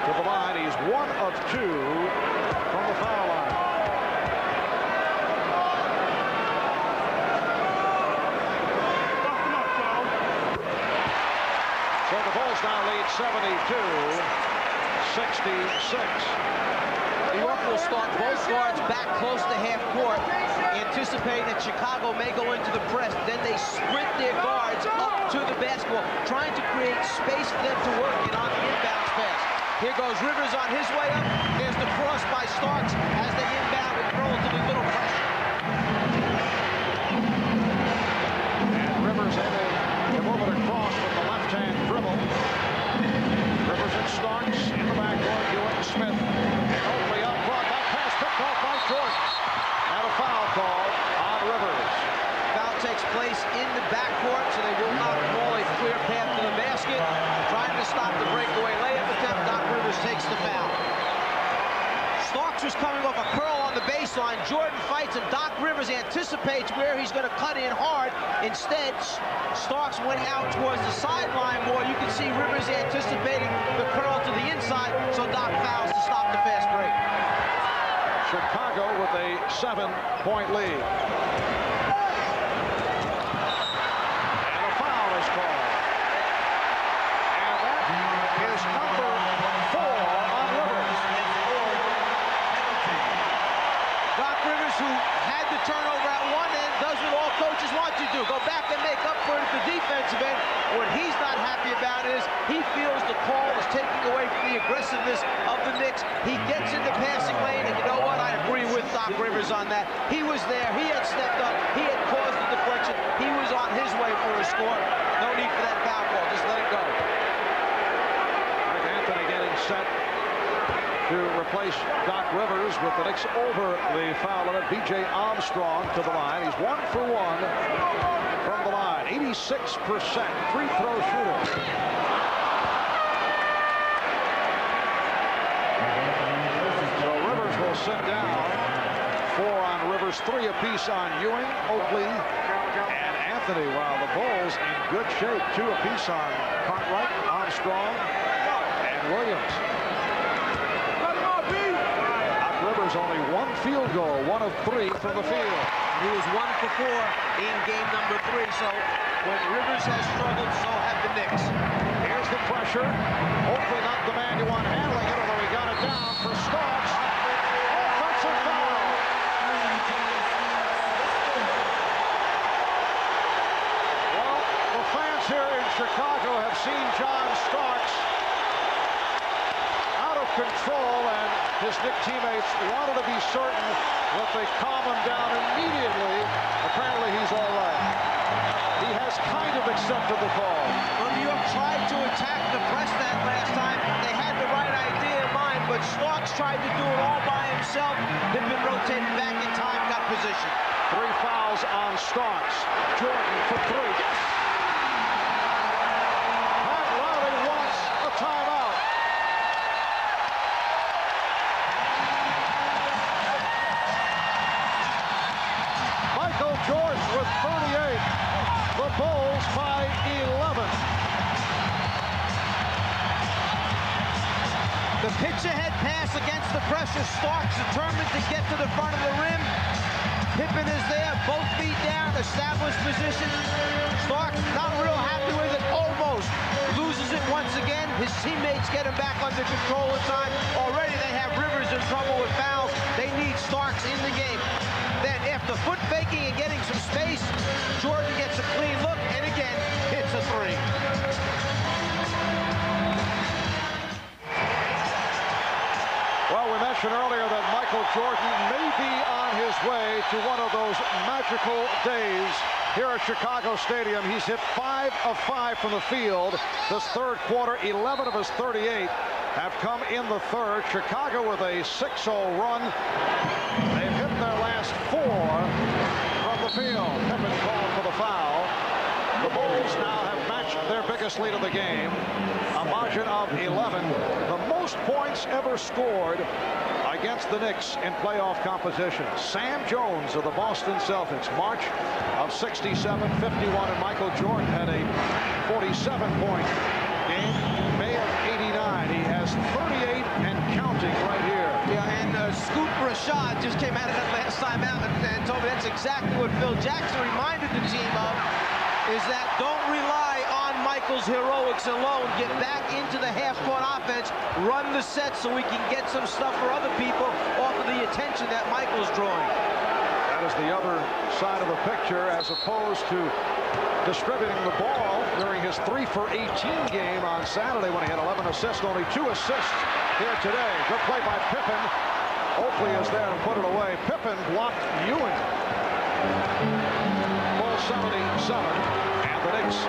to the line. He's 1 of 2 from the foul line. So the Bulls now lead 72-66. New York will start both guards back close to half court, anticipating that Chicago may go into the press. Then they sprint their guards up to the basketball, trying to create space for them to work in on the inbounds pass. Here goes Rivers on his way up. There's the cross by Starks as they inbound with relatively little pressure. And Rivers able to move it across with the left-hand dribble. Rivers and Starks in the backcourt. Ewing, Smith, and Oakley up front. That pass picked off by Jordan. And a foul call on Rivers. Foul takes place in the backcourt, so they will not call a clear path to the basket. Trying to stop the breakaway layup attempt. Doc Rivers takes the foul. Starks was coming off a curl on the baseline. Jordan fights him. Doc Rivers anticipates where he's going to cut in hard. Instead, Starks went out towards the sideline more. You can see Rivers anticipating the curl to the inside, so Doc fouls to stop the fast break. Chicago with a 7-point lead. And a foul is called. And that is number 4 on Rivers. Doc Rivers, who had the turnover at one end, does what all coaches want you to do. Go back and make up for it at the defensive end. What he's not happy about is he feels the call is taking away from the aggressiveness of the Knicks. He gets in the passing lane, and you know what? I agree with Doc Rivers on that. He was there. He had stepped up. He had caused the deflection. He was on his way for a score. No need for that foul call. Just let it go. Mike Anthony getting set to replace Doc Rivers with the Knicks over the foul limit. B.J. Armstrong to the line. He's 1 for 1 from the line. 86% free throw shooter. So Rivers will sit down. 4 on Rivers, 3 apiece on Ewing, Oakley, and Anthony. While the Bulls in good shape. 2 apiece on Cartwright, Armstrong, and Williams. Rivers only 1 field goal, 1 of 3 from the field. He was 1 for 4 in game number 3. So When Rivers has struggled, so have the Knicks. Here's the pressure. Hopefully not the man you want handling it, although he got it down for Starks. Offensive foul. Well, the fans here in Chicago have seen John Starks out of control, and his Knicks teammates wanted to be certain that they calm him down immediately. Apparently he's all right. He has kind of accepted the call. Well, New York tried to attack the press that last time. They had the right idea in mind, but Starks tried to do it all by himself. Pippen rotated back in time, got position. 3 fouls on Starks. Jordan for 3. Pat Riley wants a timeout. Michael Jordan with 38. The Bulls by 11. The pitch-ahead pass against the pressure. Starks determined to get to the front of the rim. Pippen is there, both feet down, established position. Starks not real happy with it, almost. Loses it once again. His teammates get him back under control in time. Already they have Rivers in trouble with fouls. They need Starks in the game. Then after foot faking and getting some space, Jordan gets a clean look and again hits a 3. Well, we mentioned earlier that Michael Jordan may be on his way to one of those magical days here at Chicago Stadium. He's hit 5 of 5 from the field this third quarter. 11 of his 38 have come in the third. Chicago with a 6-0 run. They've hit their last 4 from the field. Pippen called for the foul. The Bulls now have matched their biggest lead of the game, a margin of 11, the most points ever scored against the Knicks in playoff competition. Sam Jones of the Boston Celtics, March of 67-51, and Michael Jordan had a 47-point game, May of 89. He has 38 and counting right here. Yeah, and Scoop Rashad just came out of that last time out and told me that's exactly what Phil Jackson reminded the team of, is that don't rely on Michael's heroics alone. Get back into the half-court offense, run the set so we can get some stuff for other people off of the attention that Michael's drawing. That is the other side of the picture, as opposed to distributing the ball during his 3 for 18 game on Saturday when he had 11 assists, only 2 assists here today. Good play by Pippen. Oakley is there and put it away. Pippen blocked Ewing. Full 77, and the Knicks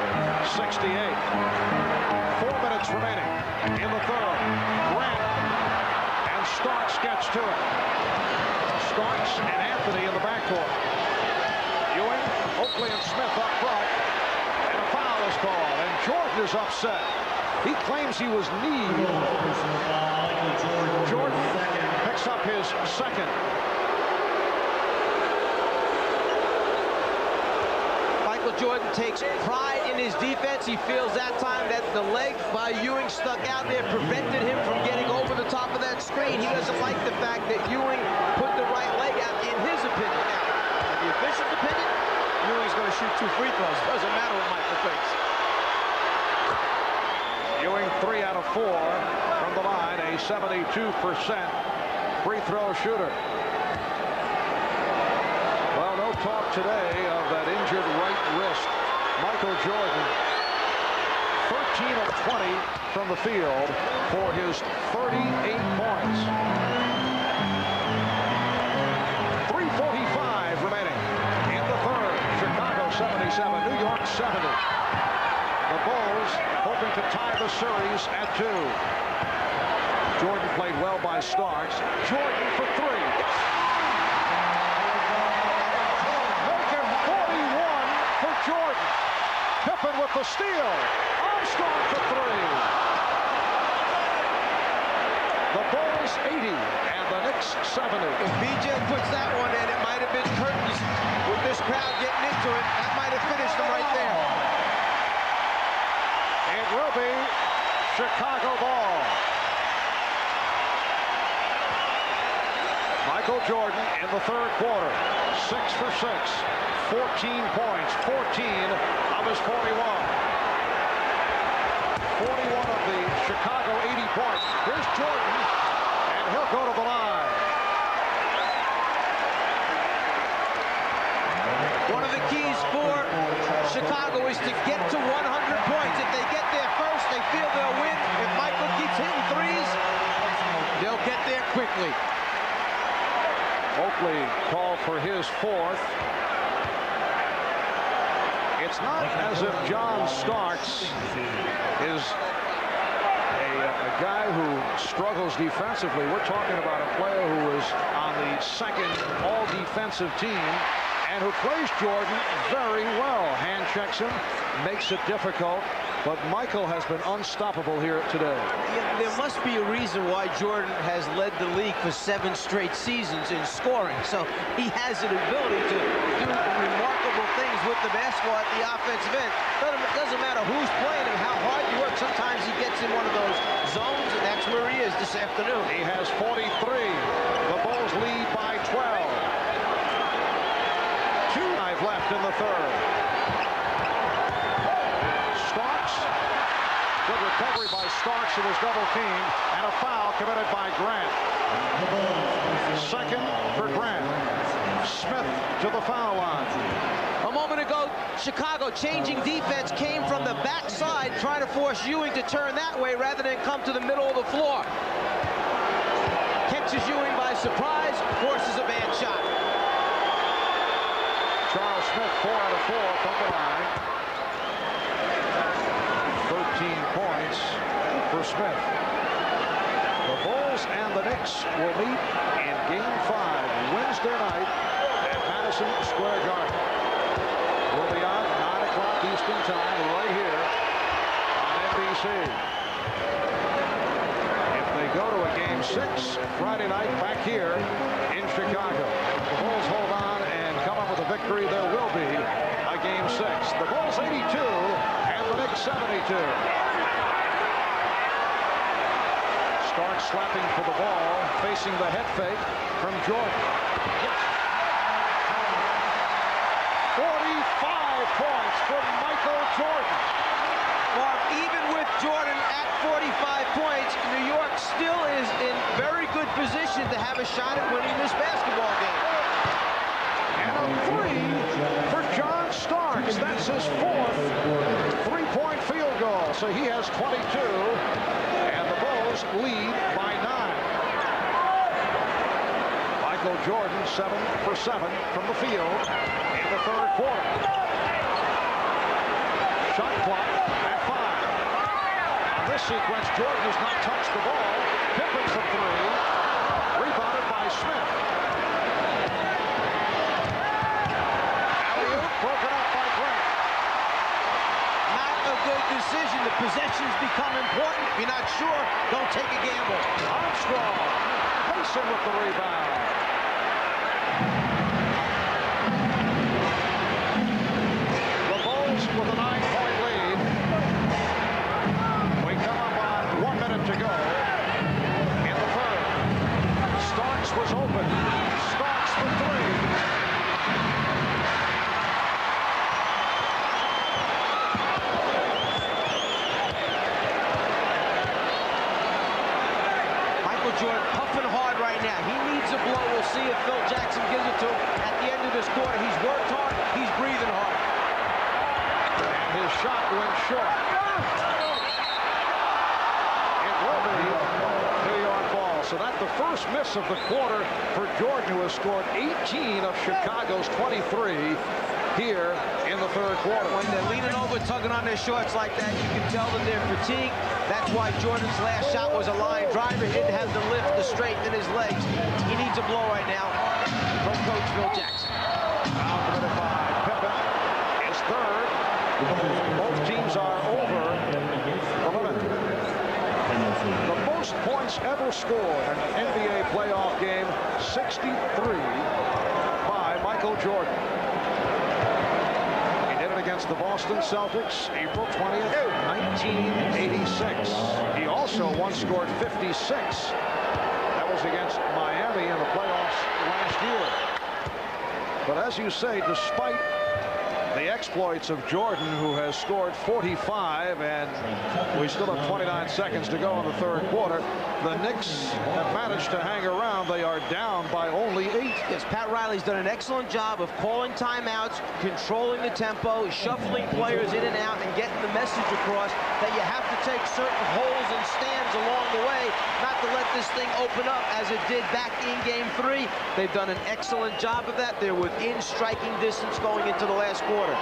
68. 4 minutes remaining in the third. Grant and Starks gets to it. Starks and Anthony in the backcourt. Ewing, Oakley, and Smith up front. And a foul is called, and Jordan is upset. He claims he was kneed. Jordan picks up his second. Michael Jordan takes pride in his defense. He feels that time that the leg by Ewing stuck out there prevented him from getting over the top of that screen. He doesn't like the fact that Ewing put the right leg out, in his opinion. Now, in the official's opinion, Ewing's going to shoot 2 free throws. Doesn't matter what Michael thinks. Ewing 3 out of 4 from the line, a 72% free throw shooter. Well, no talk today of that injured right wrist. Michael Jordan, 13 of 20 from the field for his 38 points. 3:45 remaining in the third. Chicago 77, New York 70. The Bulls hoping to tie the series at 2. Jordan played well by Starks. Jordan for 3. Make him 41 for Jordan. Pippen with the steal. Armstrong for 3. The Bulls 80 and the Knicks 70. If BJ puts that one in, it might have been curtains with this crowd getting into it. That might have finished them right there. It will be Chicago ball. Michael Jordan in the third quarter, 6 for 6, 14 points, 14 of is 41. 41 of the Chicago 80 points. Here's Jordan, and he'll go to the line. One of the keys for Chicago is to get to 100 points. If they get there first, they feel they'll win. If Michael keeps hitting threes, they'll get there quickly. Oakley called for his fourth. It's not as if John Starks is a guy who struggles defensively. We're talking about a player who is on the second all-defensive team and who plays Jordan very well. Hand checks him, makes it difficult, but Michael has been unstoppable here today. There must be a reason why Jordan has led the league for 7 straight seasons in scoring. So he has an ability to do remarkable things with the basketball at the offensive end. It doesn't matter who's playing him, how hard you work. Sometimes he gets in one of those zones, and that's where he is this afternoon. He has 43. The Bulls lead by 12. 2:05 left in the third. Starks. Good recovery by Starks, who was double teamed, and a foul committed by Grant. Second for Grant. Smith to the foul line. A moment ago, Chicago changing defense came from the backside, trying to force Ewing to turn that way rather than come to the middle of the floor. Catches Ewing by surprise, forces a bad shot. Charles Smith, 4 out of 4 from the line. 13 points for Smith. The Bulls and the Knicks will meet in Game 5 Wednesday night at Madison Square Garden. We'll be on 9 o'clock Eastern Time right here on NBC. If they go to a Game 6 Friday night back here in Chicago, the Bulls hold on and come up with a victory, there will be a Game 6. The Bulls 82 and the Knicks 72. Starks slapping for the ball, facing the head fake from Jordan. 45 points from Michael Jordan. Mark, even with Jordan at 45 points, New York still is in very good position to have a shot at winning this basketball game. And a 3 for John Starks. That's his 4th three-point field goal. So he has 22, and the Bulls lead by 9. Michael Jordan, 7 for 7 from the field in the third quarter. Shot clock at 5. On this sequence, Jordan has not touched the ball. Pippen for 3. Rebounded by Smith. Alley-oop broken up by Grant. Not a good decision. The possessions become important. If you're not sure, don't take a gamble. Armstrong, Mason with the rebound. The Bulls with a 9-point lead. We come up on 1 minute to go in the third. Starks was open. Starks for 3. Jordan puffing hard right now. He needs a blow. We'll see if Phil Jackson gives it to him at the end of this quarter. He's worked hard. He's breathing hard. And his shot went short. It will be New York ball. So that's the first miss of the quarter for Jordan, who has scored 18 of Chicago's 23 here in the third quarter. When they're leaning over, tugging on their shorts like that, you can tell that they're fatigued. That's why Jordan's last shot was a line driver. He didn't have the lift, the strength in his legs. He needs a blow right now from Coach Phil Jackson. Foul committed by Pippen. His third. Both teams are over the limit. The most points ever scored in an NBA playoff game, 63 by Michael Jordan. Against the Boston Celtics, April 20th, 1986. He also once scored 56. That was against Miami in the playoffs last year. But as you say, despite the exploits of Jordan, who has scored 45, and we still have 29 seconds to go in the third quarter. The Knicks have managed to hang around. They are down by only 8. Yes, Pat Riley's done an excellent job of calling timeouts, controlling the tempo, shuffling players in and out, and getting the message across that you have to take certain holes and stands along the way, not to let this thing open up as it did back in Game 3. They've done an excellent job of that. They're within striking distance going into the last quarter.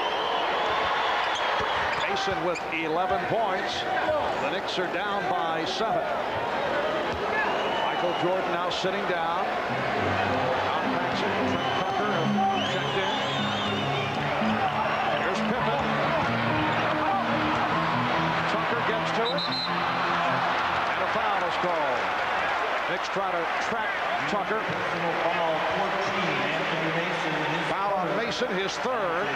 Mason with 11 points. The Knicks are down by 7. Michael Jordan now sitting down. Out Paxson, Trent Tucker checked in. Here's Pippen. Tucker gets to it. And a foul is called. Knicks try to track Tucker. Foul on Mason, his third.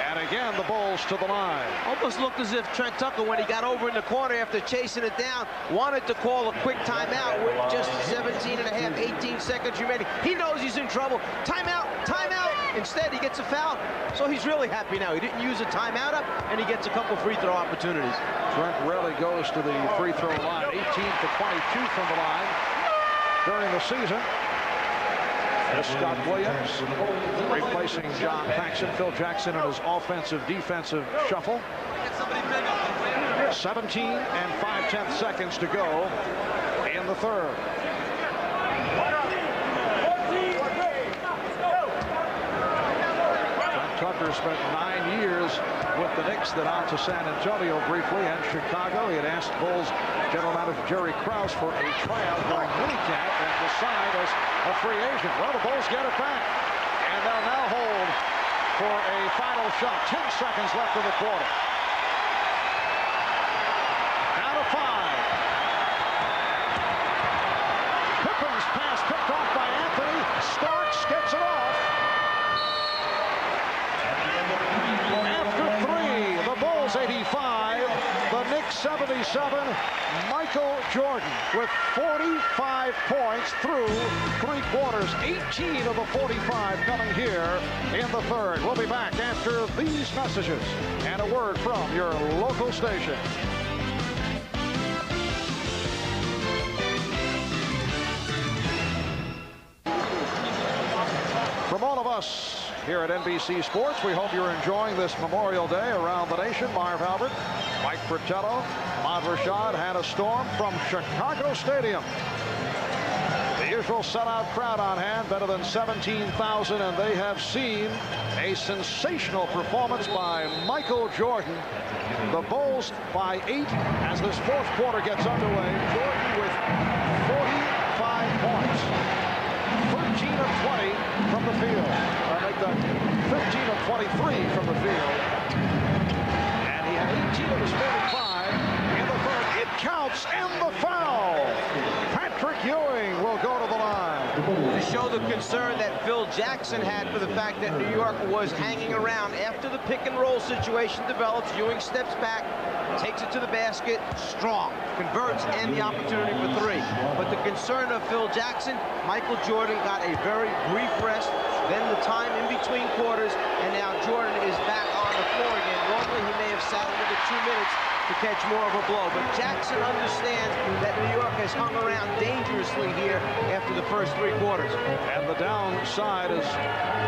And again, the Bulls to the line. Almost looked as if Trent Tucker, when he got over in the corner after chasing it down, wanted to call a quick timeout with just 17 and a half, 18 seconds remaining. He knows he's in trouble. Timeout, timeout. Instead, he gets a foul. So he's really happy now. He didn't use a timeout up, and he gets a couple free throw opportunities. Trent rarely goes to the free throw line. 18 for 22 from the line during the season. There's Scott Williams replacing John Paxson. Phil Jackson in his offensive-defensive shuffle. 17 and 5/10 seconds to go in the third. Trent Tucker spent 9 years with the Knicks, then on to San Antonio briefly and Chicago. He had asked Bulls general manager Jerry Krause for a tryout during minicamp and decide as a free agent. Well, the Bulls get it back, and they'll now hold for a final shot. 10 seconds left in the quarter. Down to 5. Pippen's pass picked off by Anthony. Starks gets it off. After 3, the Bulls 85, the Knicks 77. Michael Jordan with 45 points through 3 quarters. 18 of the 45 coming here in the third. We'll be back after these messages and a word from your local station. From all of us here at NBC Sports, we hope you're enjoying this Memorial Day around the nation. Marv Albert, Mike Fratello, Ahmad Rashad, Hannah Storm from Chicago Stadium. The usual sellout crowd on hand, better than 17,000, and they have seen a sensational performance by Michael Jordan. The Bulls by 8 as this fourth quarter gets underway. Jordan with 45 points. 13 of 20 from the field. I'll make that 15 of 23 from the field. And he had 18 of his 45 in the third. It counts, and the foul. Patrick Ewing will go to the line. To show the concern that Phil Jackson had for the fact that New York was hanging around after the pick and roll situation develops, Ewing steps back, takes it to the basket, strong, converts, and the opportunity for 3. But the concern of Phil Jackson, Michael Jordan got a very brief rest, then the time in between quarters, and now Jordan is back on the floor again. Normally he may have sat another 2 minutes to catch more of a blow, but Jackson understands that New York has hung around dangerously here after the first 3 quarters. And the downside, as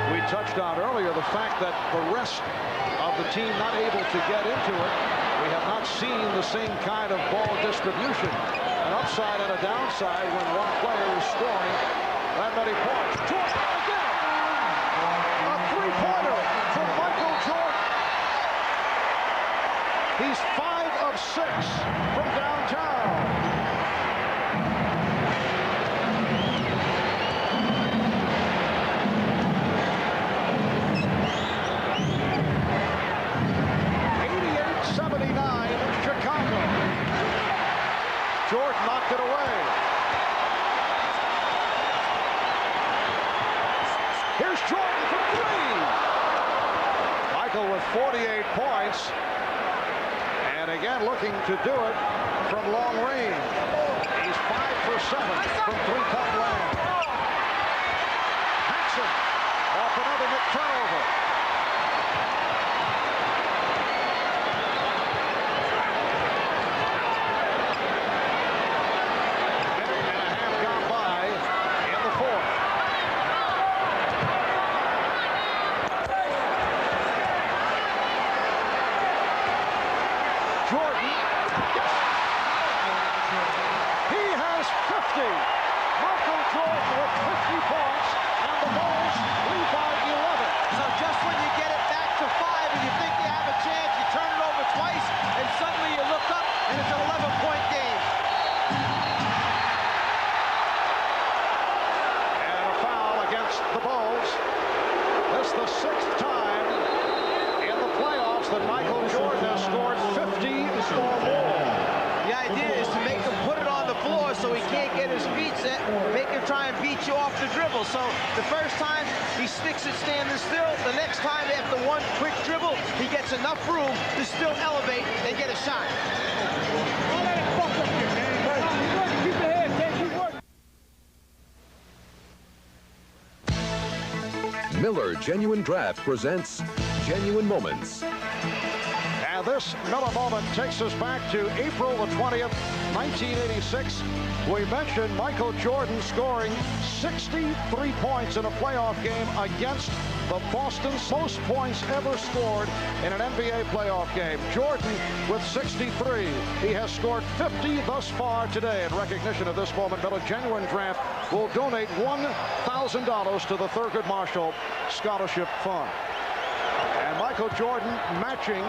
we touched on earlier, the fact that the rest of the team not able to get into it. We have not seen the same kind of ball distribution. An upside and a downside when one player is scoring that many points. Jordan again! A 3-pointer for Michael Jordan. He's 5 of 6 from downtown. Jordan knocked it away. Here's Jordan for 3. Michael with 48 points. And again looking to do it from long range. He's 5 for 7 from 3-point land. Paxson off another Knick turnover. dribble. So the first time he sticks it standing still, the next time after one quick dribble, he gets enough room to still elevate and get a shot. Miller Genuine Draft presents Genuine Moments. And this Miller moment takes us back to April the 20th, 1986. We mentioned Michael Jordan scoring 63 points in a playoff game against the Boston's most points ever scored in an NBA playoff game. Jordan with 63. He has scored 50 thus far today. In recognition of this moment, Miller Genuine Draft will donate $1,000 to the Thurgood Marshall Scholarship Fund. And Michael Jordan matching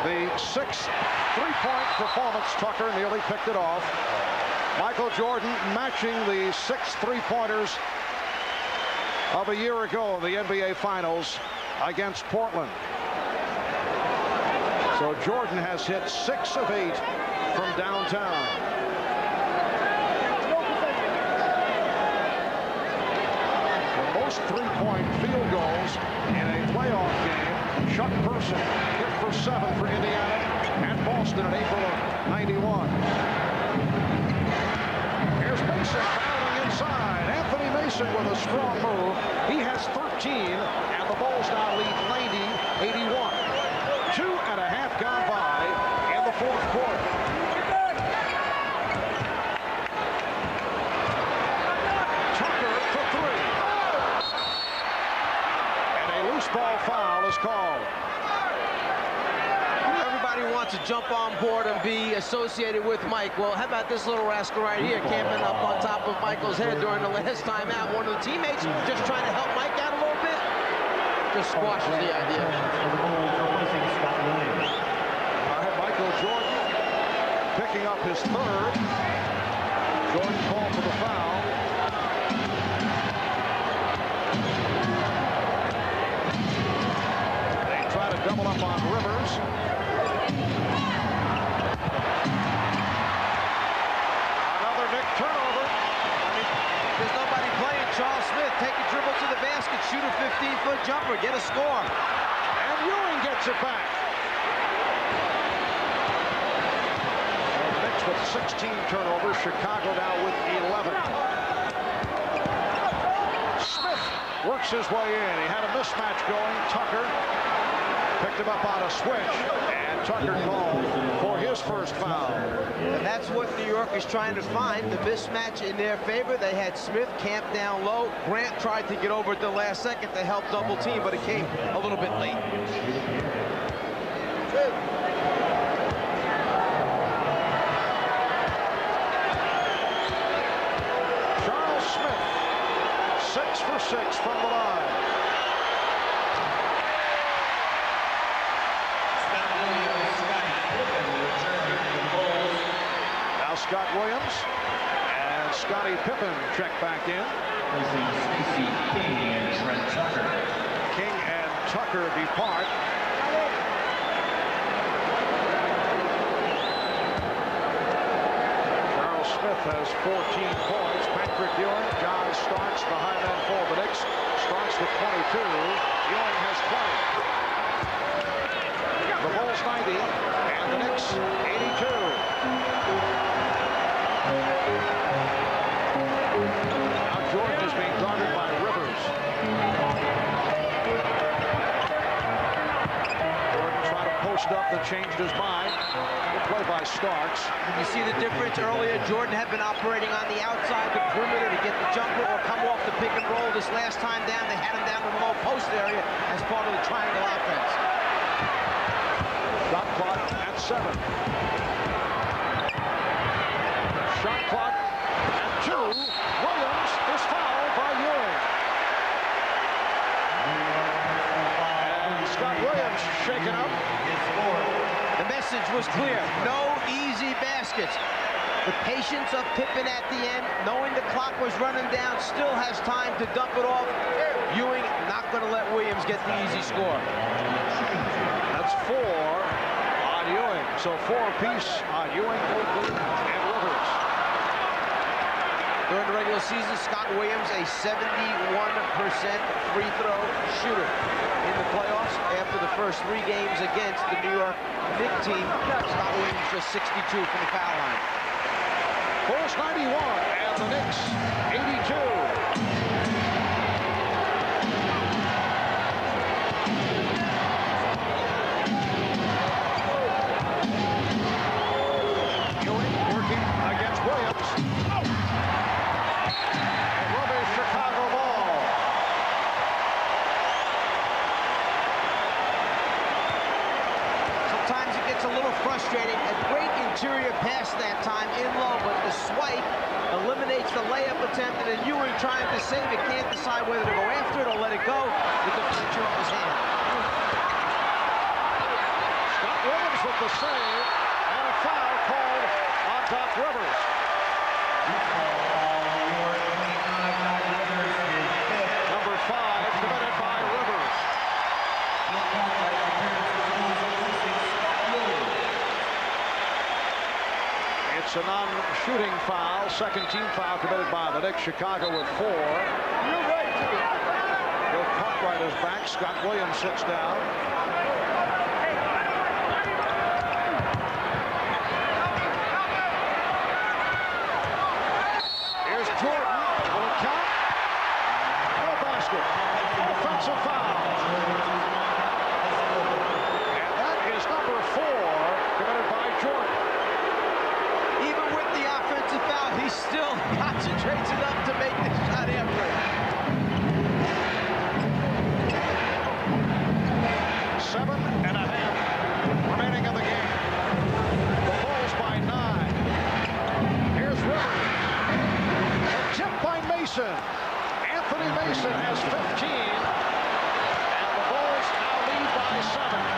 the 6 3-point performance. Tucker nearly picked it off. Michael Jordan matching the 6 3-pointers of a year ago in the NBA Finals against Portland. So Jordan has hit 6 of 8 from downtown. The most 3-point field goals in a playoff game. Chuck Person hit for 7 for Indiana and Boston in April of '91. Here's Mason fouling inside. Anthony Mason with a strong move. He has 13, and the Bulls now lead 90-81. 2.5 gone by in the fourth quarter. Tucker for 3. And a loose ball foul is called. Everybody wants to jump on board and be associated with Mike. Well, how about this little rascal right here camping up on top of Michael's head during the last time out? One of the teammates just trying to help Mike out a little bit. Just squashes the idea. Michael Jordan picking up his 3rd. Jordan called for the foul. They try to double up on Rivers. Another Knicks turnover. There's nobody playing. Charles Smith, take a dribble to the basket, shoot a 15-foot jumper, get a score. And Ewing gets it back. Knicks with 16 turnovers. Chicago now with 11. Smith works his way in. He had a mismatch going. Tucker picked him up on a switch. And Tucker called for his first foul. And that's what New York is trying to find, the mismatch in their favor. They had Smith camped down low. Grant tried to get over at the last second to help double team, but it came a little bit late. Charles Smith, 6 for 6 from the line. Now Scott Williams and Scottie Pippen check back in. King and Tucker depart. Charles Smith has 14 points. Patrick Ewing, John Starks, the high man for the Knicks. Starks with 22. Ewing has 20. The Bulls 90 and the Knicks 82. Now Jordan is being guarded by Rivers. Jordan trying to post up, that changed his mind. Good play by Starks. You see the difference earlier? Jordan had been operating on the outside, the perimeter, to get the jumper or come off the pick and roll. This last time down, they had him down in the low post area as part of the triangle offense. Shot clock at 7. Shot clock at 2. Williams is fouled by Ewing. And Scott Williams shaken up. The message was clear. No easy baskets. The patience of Pippen at the end, knowing the clock was running down, still has time to dump it off. Ewing not going to let Williams get the easy score. That's 4 on Ewing. So 4 apiece on Ewing, Oakley, and Rivers. During the regular season, Scott Williams, a 71% free throw shooter. In the playoffs, after the first 3 games against the New York Knicks team, Scott Williams just 62 from the foul line. Bulls 91 and the Knicks 82. Frustrating. A great interior pass that time in low, but the swipe eliminates the layup attempt, and then Ewing trying to save it can't decide whether to go after it or let it go with the picture of his hand. Scott Williams with the save, and a foul called on Doc Rivers. Number 5 committed by Rivers. It's a non-shooting foul, second team foul committed by the Knicks. Chicago with 4. You're right. Bill Cartwright is back. Scott Williams sits down. Here's Jordan. Will it count? No basket. Offensive foul. And that is number 4 committed by Jordan. Foul, he still concentrates enough to make this shot after it. 7.5 remaining in the game. The Bulls by 9. Here's Rivers. A tip by Mason. Anthony Mason has 15. And the Bulls now lead by 7.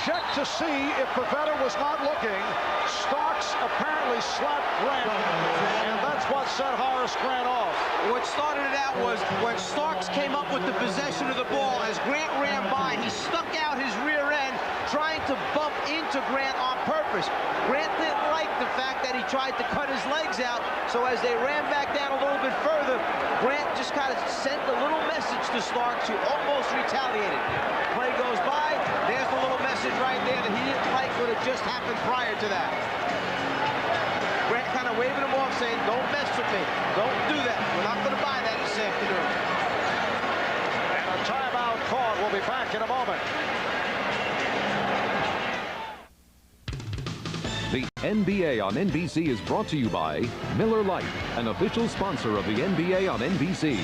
Checked to see if Pavetta was not looking. Starks apparently slapped Grant, and that's what set Horace Grant off. What started it out was when Starks came up with the possession of the ball. As Grant ran by, he stuck out his rear end, trying to bump into Grant on purpose. Grant didn't like the fact that he tried to cut his legs out, so as they ran back down a little bit further, Grant just kind of sent a little message to Starks, who almost retaliated. Play goes by, there's the little message right there that he didn't like what had just happened prior to that. Grant kind of waving him off, saying, don't mess with me. Don't do that. We're not going to buy that this afternoon. And a timeout call. We'll be back in a moment. The NBA on NBC is brought to you by Miller Lite, an official sponsor of the NBA on NBC.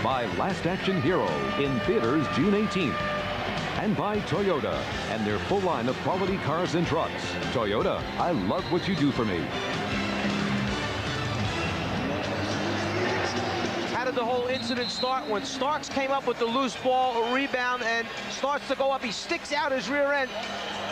By Last Action Hero, in theaters June 18th. And by Toyota and their full line of quality cars and trucks. Toyota, I love what you do for me. How did the whole incident start? When Starks came up with the loose ball, a rebound, and starts to go up, he sticks out his rear end,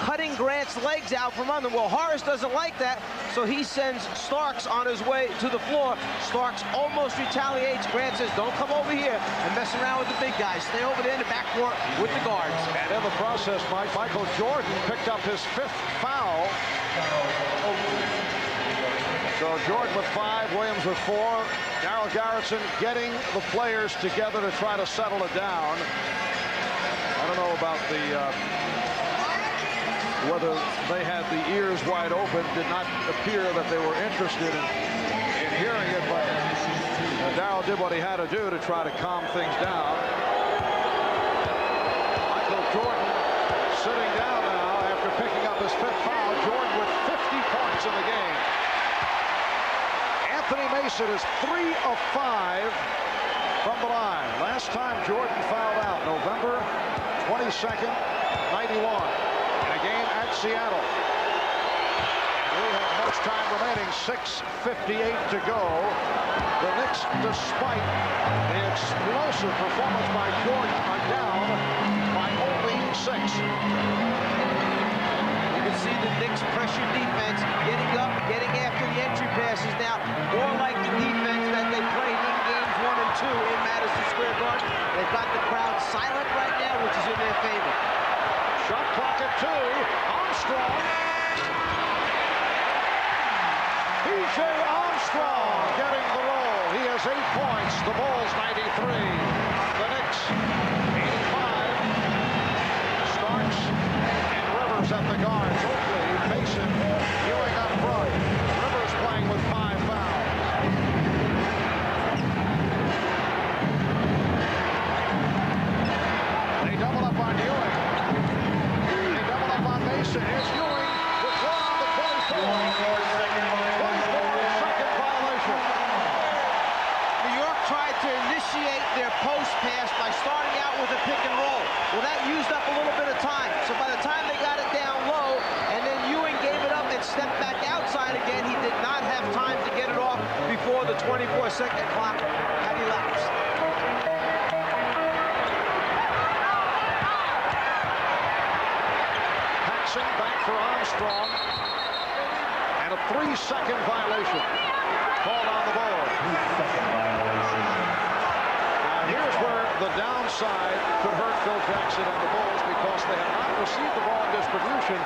cutting Grant's legs out from under. Well, Horace doesn't like that, so he sends Starks on his way to the floor. Starks almost retaliates. Grant says, don't come over here and mess around with the big guys. Stay over there in the backcourt with the guards. And in the process, Michael Jordan picked up his 5th foul. So Jordan with 5, Williams with 4. Darryl Garretson getting the players together to try to settle it down. I don't know about whether they had the ears wide open. Did not appear that they were interested in hearing it, but Darryl did what he had to do to try to calm things down. Michael Jordan sitting down now after picking up his 5th foul. Jordan with 50 points in the game. Anthony Mason is 3 of 5 from the line. Last time Jordan fouled out, November 22nd, 91, in a game at Seattle. And we have much time remaining, 6:58 to go. The Knicks, despite the explosive performance by Jordan, are down by only 6. You can see the Knicks Knicks pressure defense, getting up, getting after the entry passes now, more like the defense that they played in games 1 and 2 in Madison Square Garden. They've got the crowd silent right now, which is in their favor. Shot clock at 2. Armstrong. B.J. Armstrong getting the roll. He has 8 points. The Bulls 93. The Knicks 85. Starks and Rivers at the guards. Oakley, Mason, Ewing up front. Rivers playing with 5 fouls. They double up on Ewing. They double up on Mason. Here's Ewing. With one on the 24. 24-second violation. New York tried to initiate their post pass by starting out with a pick and roll. Well, that used up a little bit of time. So by the time they got it down low, and then Ewing gave it up and stepped back outside again, he did not have time to get it off before the 24-second clock had elapsed. Paxson back for Armstrong. And a 3-second violation called on the board. Now here's where the downside could hurt Phil Jackson and the Bulls, because they have not received the ball distribution,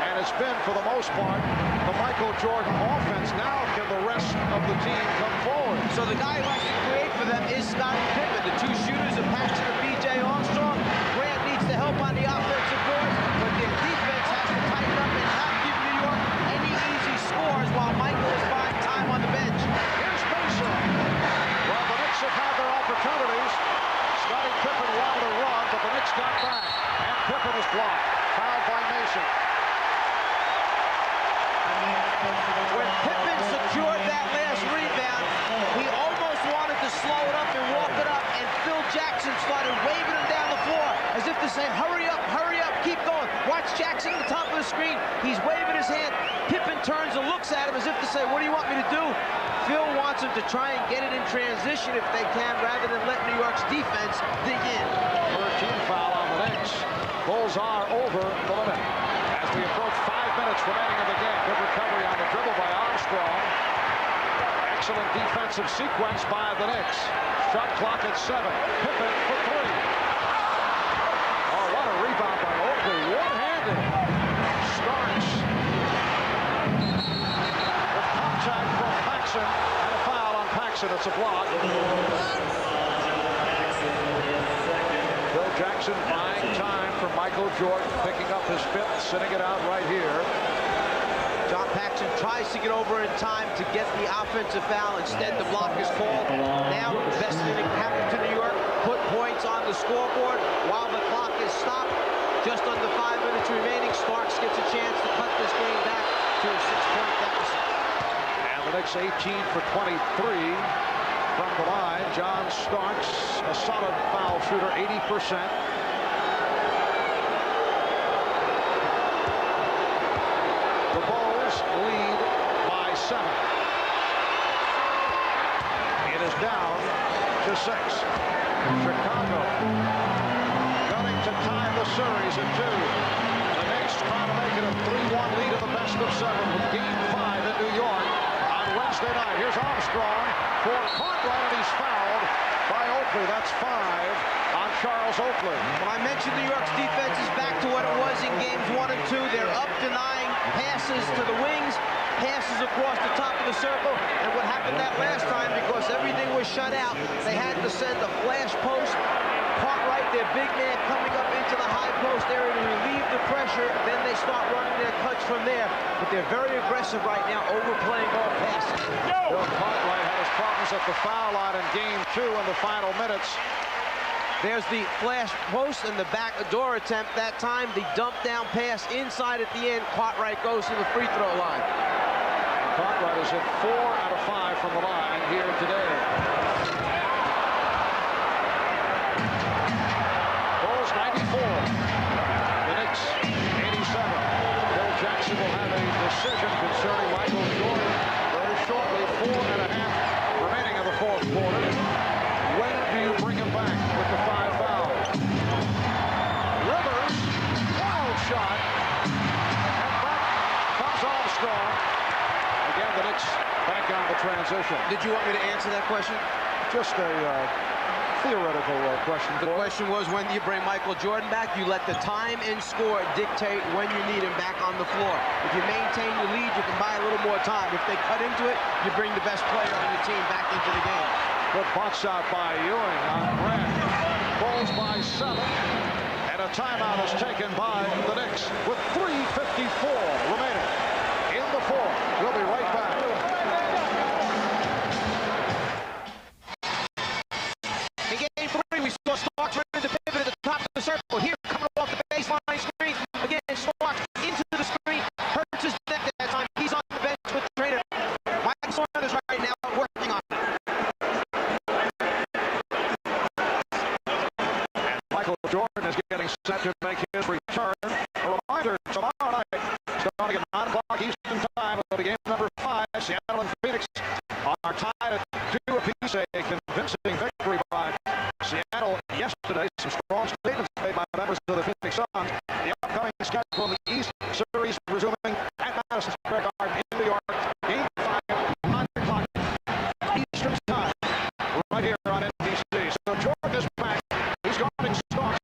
and it's been, for the most part, the Michael Jordan offense. Now can the rest of the team come forward? So the guy who has to create for them is Scottie Pippen. The 2 shooters of Paxson and B.J. Armstrong. Grant needs to help on the offensive boards, but their defense has to tighten up and not give New York any easy scores while Michael is buying time on the bench. Here's Mason. Well, the Knicks have had their opportunities. Scottie Pippen wanted to run, but the Knicks got back. And Pippen is blocked. Fouled by Mason. When Pippen secured that last rebound, he almost wanted to slow it up and walk it up, and Phil Jackson started waving him down the floor as if to say, hurry up, keep going. Watch Jackson at the top of the screen. He's waving his hand. Pippen turns and looks at him as if to say, what do you want me to do? Phil wants him to try and get it in transition if they can, rather than let New York's defense dig in. 13 foul on the Knicks. Bulls are over the limit. As we approach 5 minutes remaining in the game. Good recovery on the dribble by Armstrong. Excellent defensive sequence by the Knicks. Shot clock at 7. Pippen for 3. Oh, what a rebound by Oakley. One-handed. Starks. With contact from Paxson. And a foul on Paxson. It's a block. Phil Jackson buying time for Michael Jordan, picking up his 5th, sitting it out right here. John Paxson tries to get over in time to get the offensive foul. Instead, the block is called. Now, best inning happened to New York. Put points on the scoreboard while the clock is stopped. Just under 5 minutes remaining. Starks gets a chance to cut this game back to a 6-point deficit. And the Knicks 18 for 23 from the line. John Starks, a solid foul shooter, 80%. The Bulls lead by 7. It is down to 6. Chicago gunning to tie the series at 2. The Knicks trying to make it a 3-1 lead in the best of 7 with Game 5 in New York on Wednesday night. Here's Armstrong for Cartwright, and he's fouled by Oakley. That's 5 on Charles Oakley. When I mentioned New York's defense is back to what it was in games 1 and 2. They're up denying passes to the wings, passes across the top of the circle, and what happened that last time, because everything was shut out, they had to send a flash post. Cartwright, their big man, coming up into the high post area to relieve the pressure. Then they start running their cuts from there. But they're very aggressive right now, overplaying all passes. Bill Cartwright had his problems at the foul line in Game 2 in the final minutes. There's the flash post and the back door attempt. That time, the dump down pass inside at the end. Cartwright goes to the free throw line. Cartwright is hit 4 out of 5 from the line here today. Bulls 94. The Knicks 87. Phil Jackson will have a decision concerning Michael Jordan very shortly. 4.5 remaining in the 4th quarter. When do you bring him back with the 5 foul? Rivers, wild shot. And back Knicks back on the transition. Did you want me to answer that question? Just a theoretical question. The question was, when do you bring Michael Jordan back? You let the time and score dictate when you need him back on the floor. If you maintain your lead, you can buy a little more time. If they cut into it, you bring the best player on your team back into the game. Good box out by Ewing on Grant. Bulls by 7. And a timeout is taken by the Knicks with 3:54 remaining in the fourth. We'll be right back. In game 3, we saw Starks run into pivot at the top of the circle. Here, coming off the baseline screen. Again, Starks into the screen. Hurts his neck at that time. He's on the bench with the trainer. Michael Jordan is right now working on it. And Michael Jordan is getting set to make his return. A reminder, tomorrow night, starting at 9 o'clock Eastern Time, will be game number 5. Seattle and Phoenix are tied at 2 apiece. A convincing victory by Seattle yesterday. Some strong statements made by members of the Phoenix Suns. The upcoming schedule in the East Series resuming at Madison Square Garden in New York. Game 5, 9 o'clock Eastern Time, right here on NBC. So Jordan is back. He's guarding Starks.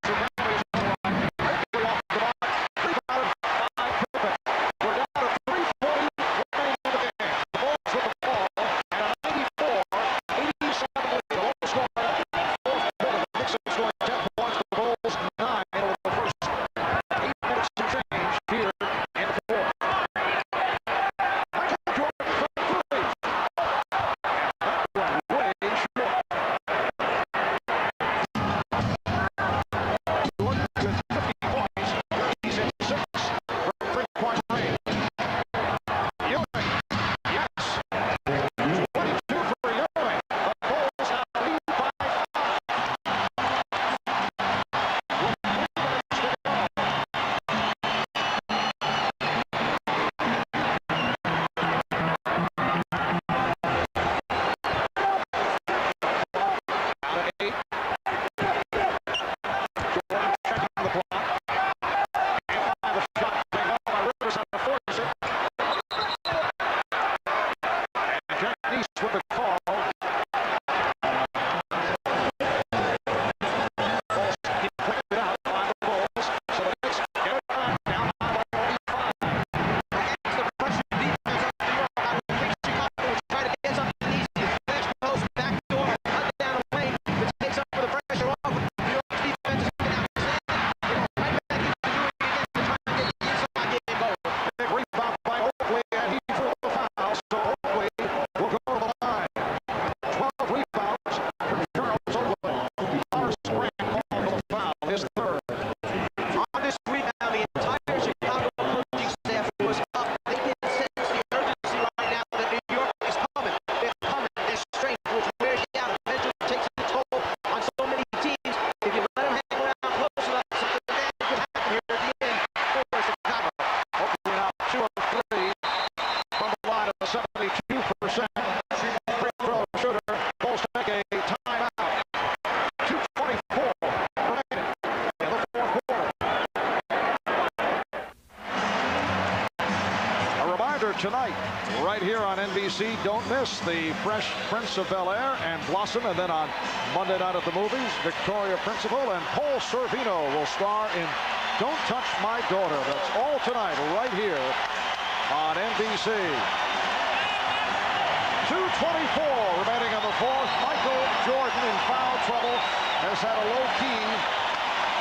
Tonight, right here on NBC, don't miss the Fresh Prince of Bel-Air and Blossom, and then on Monday night at the movies, Victoria Principal and Paul Sorvino will star in Don't Touch My Daughter. That's all tonight, right here on NBC. 2:24 remaining in the fourth. Michael Jordan in foul trouble has had a low-key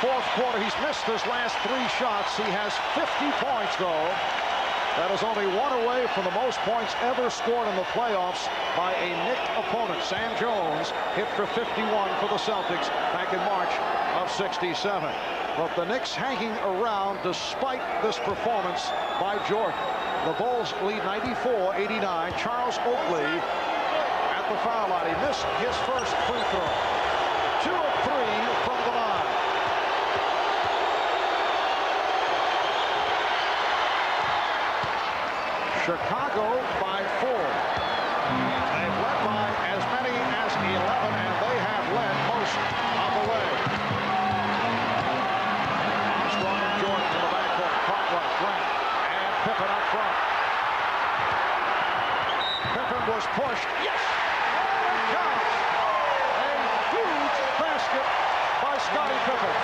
fourth quarter. He's missed his last 3 shots. He has 50 points, though. That is only 1 away from the most points ever scored in the playoffs by a Knick opponent. Sam Jones hit for 51 for the Celtics back in March of '67. But the Knicks hanging around despite this performance by Jordan. The Bulls lead 94-89. Charles Oakley at the foul line. He missed his first free throw. 2 of 3 from the line. Chicago by 4. They've led by as many as 11, and they have led most of the way. Armstrong and Jordan to the backcourt. Conway, Grant, and Pippen up front. was pushed. Yes! Oh, it counts! A huge basket by Scottie Pippen.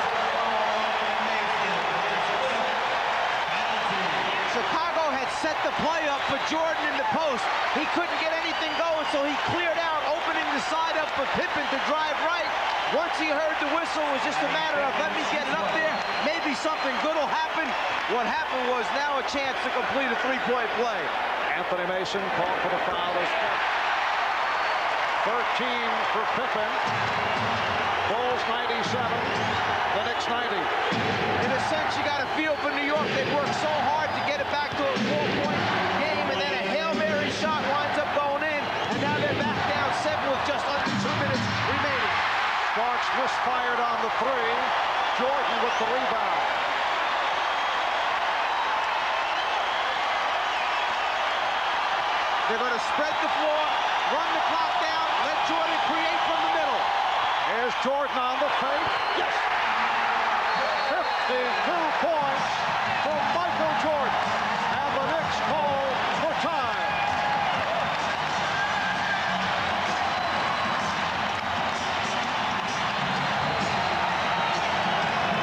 Chicago had set the play up for Jordan in the post. He couldn't get anything going, so he cleared out, opening the side up for Pippen to drive right. Once he heard the whistle, it was just a matter of let me get it up there. Maybe something good will happen. What happened was now a chance to complete a three-point play. Anthony Mason called for the foul. 13 for Pippen. Bulls 97, the Knicks 90. In a sense, you got to feel for New York. They worked so hard to get it back to a 4-point game, and then a Hail Mary shot winds up going in, and now they're back down 7 with just under 2 minutes remaining. Starks misfired on the three. Jordan with the rebound. They're going to spread the floor, run the clock down, let Jordan create from the middle. Here's Jordan on the fake. Yes! 52 points from Michael Jordan. And the Knicks call for time.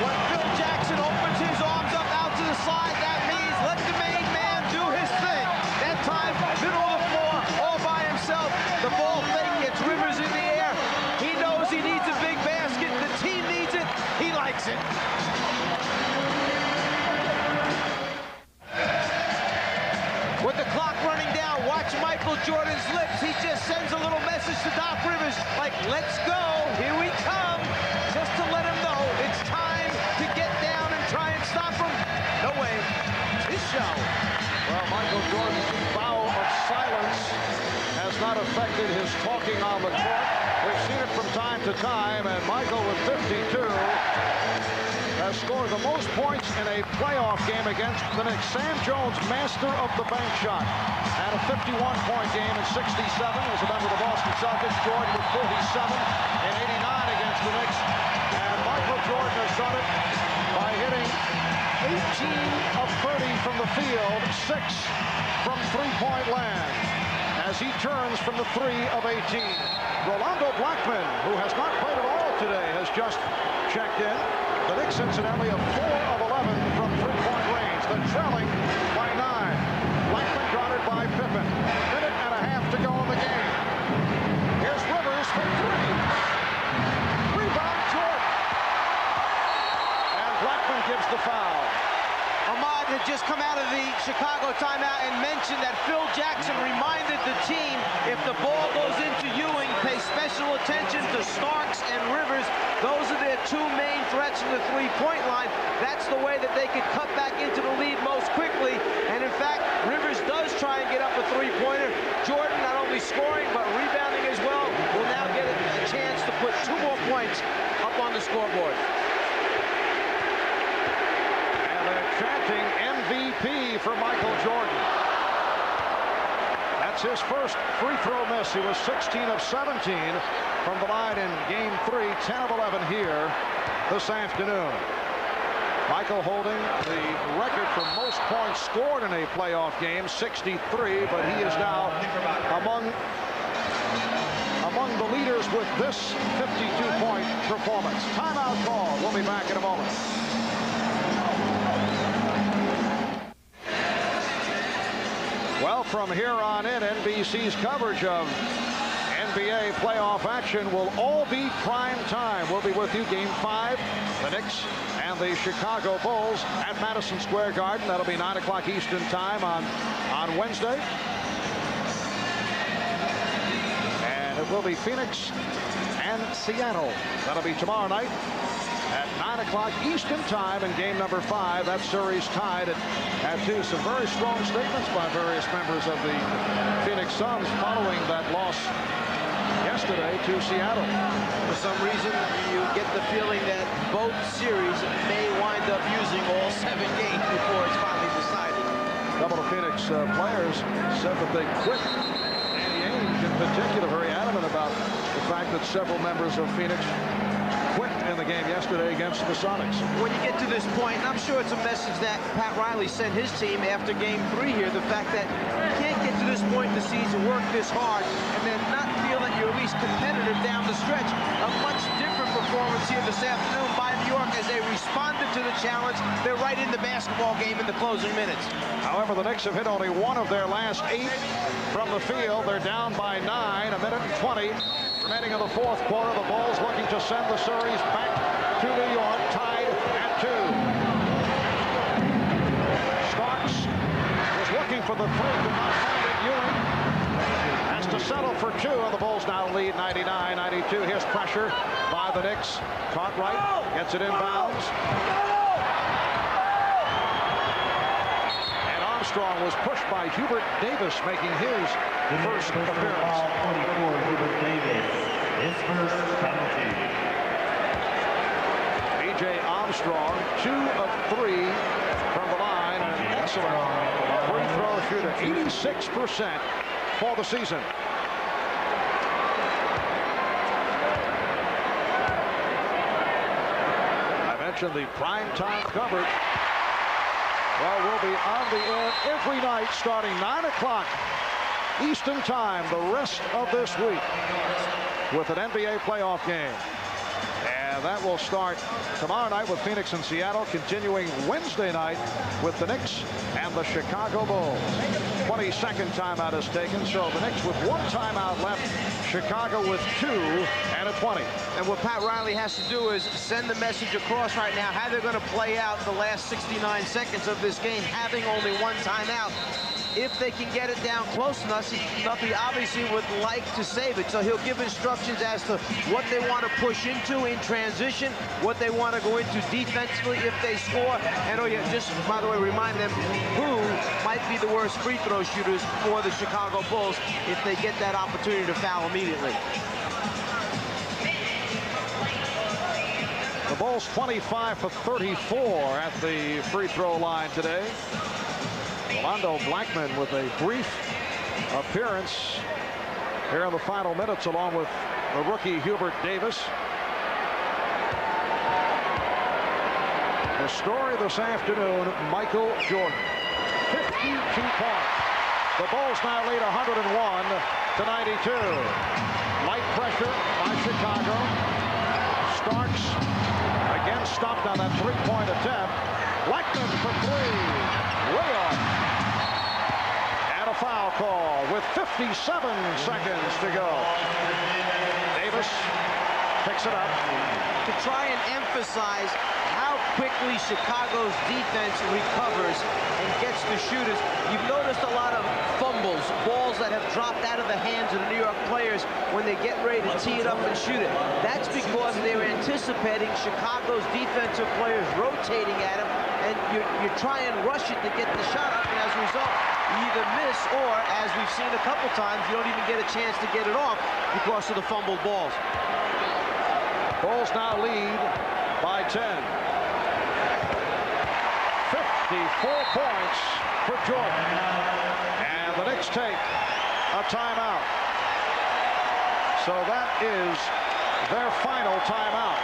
When Phil Jackson opens his arms up out to the side, that means let the main man do his thing. That time, middle of the floor, all by himself. The ball fake gets Rivers in the air. He knows he needs a big basket. The team needs it. He likes it. With the clock running down, watch Michael Jordan's lips. He just sends a little message to Doc Rivers like, let's go, here we come. Just to let him know it's time to get down and try and stop him. No way, it's his show. Well, Michael Jordan's vow of silence has not affected his talking on the court. We've seen it from time to time, and Michael with 52 has scored the most points in a playoff game against the Knicks. Sam Jones, master of the bank shot, had a 51-point game in '67 as a member of the Boston Celtics. Jordan with 47 in '89 against the Knicks. And Michael Jordan has done it by hitting 18 of 30 from the field, 6 from three-point land, as he turns from the 3 of 18. Rolando Blackman, who has not played at all today, has just checked in. The Knicks, incidentally, of 4 of 11 from three-point range. They're trailing by 9. Blackman guarded by Pippen. Minute and a half to go in the game. Here's Rivers for 3. Rebound Jordan. And Blackman gives the foul. Ahmad had just come out of the Chicago timeout and mentioned that Phil Jackson reminded the team if the ball goes into Ewing, pay special attention to Starks and Rivers. Those are their 2 main threats from the three-point line. That's the way that they could cut back into the lead most quickly. And in fact, Rivers does try and get up a three-pointer. Jordan not only scoring but rebounding as well will now get a chance to put 2 more points up on the scoreboard. Chanting MVP for Michael Jordan. That's his first free throw miss. He was 16 of 17 from the line in game 3, 10 of 11 here this afternoon. Michael holding the record for most points scored in a playoff game, 63, but he is now among the leaders with this 52-point performance. Timeout call. We'll be back in a moment. Well, from here on in, NBC's coverage of NBA playoff action will all be prime time. We'll be with you game 5, the Knicks and the Chicago Bulls at Madison Square Garden. That'll be 9 o'clock Eastern time on Wednesday. And it will be Phoenix and Seattle. That'll be tomorrow night at 9 o'clock Eastern time in game number 5. That series tied at 2. Some very strong statements by various members of the Phoenix Suns following that loss yesterday to Seattle. For some reason, you get the feeling that both series may wind up using all 7 games before it's finally decided. A couple of Phoenix players said that they quit. Danny Ainge in particular very adamant about the fact that several members of Phoenix quit in the game yesterday against the Sonics. When you get to this point, and I'm sure it's a message that Pat Riley sent his team after Game 3 here, the fact that you can't get to this point in the season, work this hard, and then not feel that you're at least competitive down the stretch. A much different performance here this afternoon by New York as they responded to the challenge. They're right in the basketball game in the closing minutes. However, the Knicks have hit only 1 of their last 8 from the field. They're down by 9, a minute and 20 remaining in the fourth quarter. The Bulls looking to send the series back to New York, tied at 2. Starks was looking for the 3, could not find it. Ewing has to settle for 2, and the Bulls now lead 99-92. Here's pressure by the Knicks. Caught right, gets it inbounds. Armstrong was pushed by Hubert Davis, making his first appearance. 24, Hubert Davis, his first penalty. B.J. Armstrong, 2 of 3 from the line, and an excellent free throw shooter, 86% for the season. I mentioned the primetime coverage. Well, we'll be on the air every night starting 9 o'clock Eastern Time the rest of this week with an NBA playoff game. And that will start tomorrow night with Phoenix and Seattle, continuing Wednesday night with the Knicks and the Chicago Bulls. 22nd timeout is taken, so the Knicks with 1 timeout left, Chicago with 2 and a 20. And what Pat Riley has to do is send the message across right now how they're going to play out the last 69 seconds of this game, having only 1 timeout. If they can get it down close enough, he obviously would like to save it. So he'll give instructions as to what they want to push into in transition, what they want to go into defensively if they score. And just, by the way, remind them who might be the worst free throw shooters for the Chicago Bulls if they get that opportunity to foul immediately. The Bulls 25 for 34 at the free throw line today. Rolando Blackman with a brief appearance here in the final minutes along with the rookie Hubert Davis. The story this afternoon, Michael Jordan. 52 points. The Bulls now lead 101-92. Light pressure by Chicago. Starks again stopped on that 3-point attempt. Blackman for 3. Way off. And a foul call with 57 seconds to go. Davis picks it up. To try and emphasize how quickly Chicago's defense recovers and gets the shooters. You've noticed a lot of fumbles, balls that have dropped out of the hands of the New York players when they get ready to tee it up and shoot it. That's because they're anticipating Chicago's defensive players rotating at them, and you try and rush it to get the shot up, and as a result, you either miss or, as we've seen a couple times, you don't even get a chance to get it off because of the fumbled balls. Bulls now lead by 10. 54 points for Jordan. And the Knicks take a timeout. So that is their final timeout.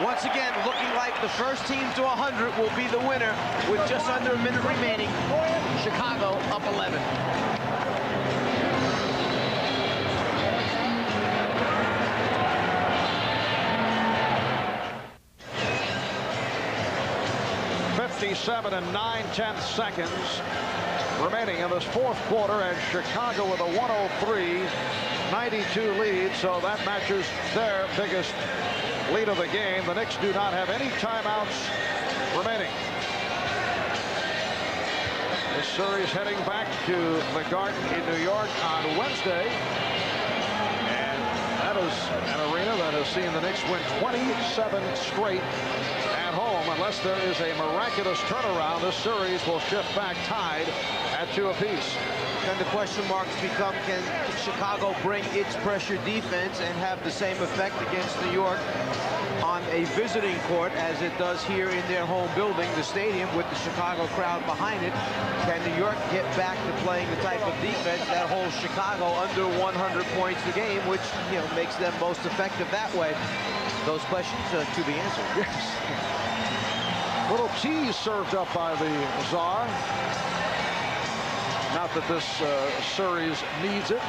Once again, looking like the first team to 100 will be the winner with just under a minute remaining. Chicago up 11. .57 and 9/10 seconds remaining in this fourth quarter as Chicago with a 103-92 lead, so that matches their biggest lead of the game. The Knicks do not have any timeouts remaining. This series heading back to the Garden in New York on Wednesday, and that is an arena that has seen the Knicks win 27 straight at home. Unless there is a miraculous turnaround, this series will shift back tied at 2 apiece. And the question marks become, can Chicago bring its pressure defense and have the same effect against New York on a visiting court as it does here in their home building, the stadium, with the Chicago crowd behind it? Can New York get back to playing the type of defense that holds Chicago under 100 points a game, which, you know, makes them most effective that way? those questions to be answered. Yes. Little tease served up by the Czar. Not that this series needs it.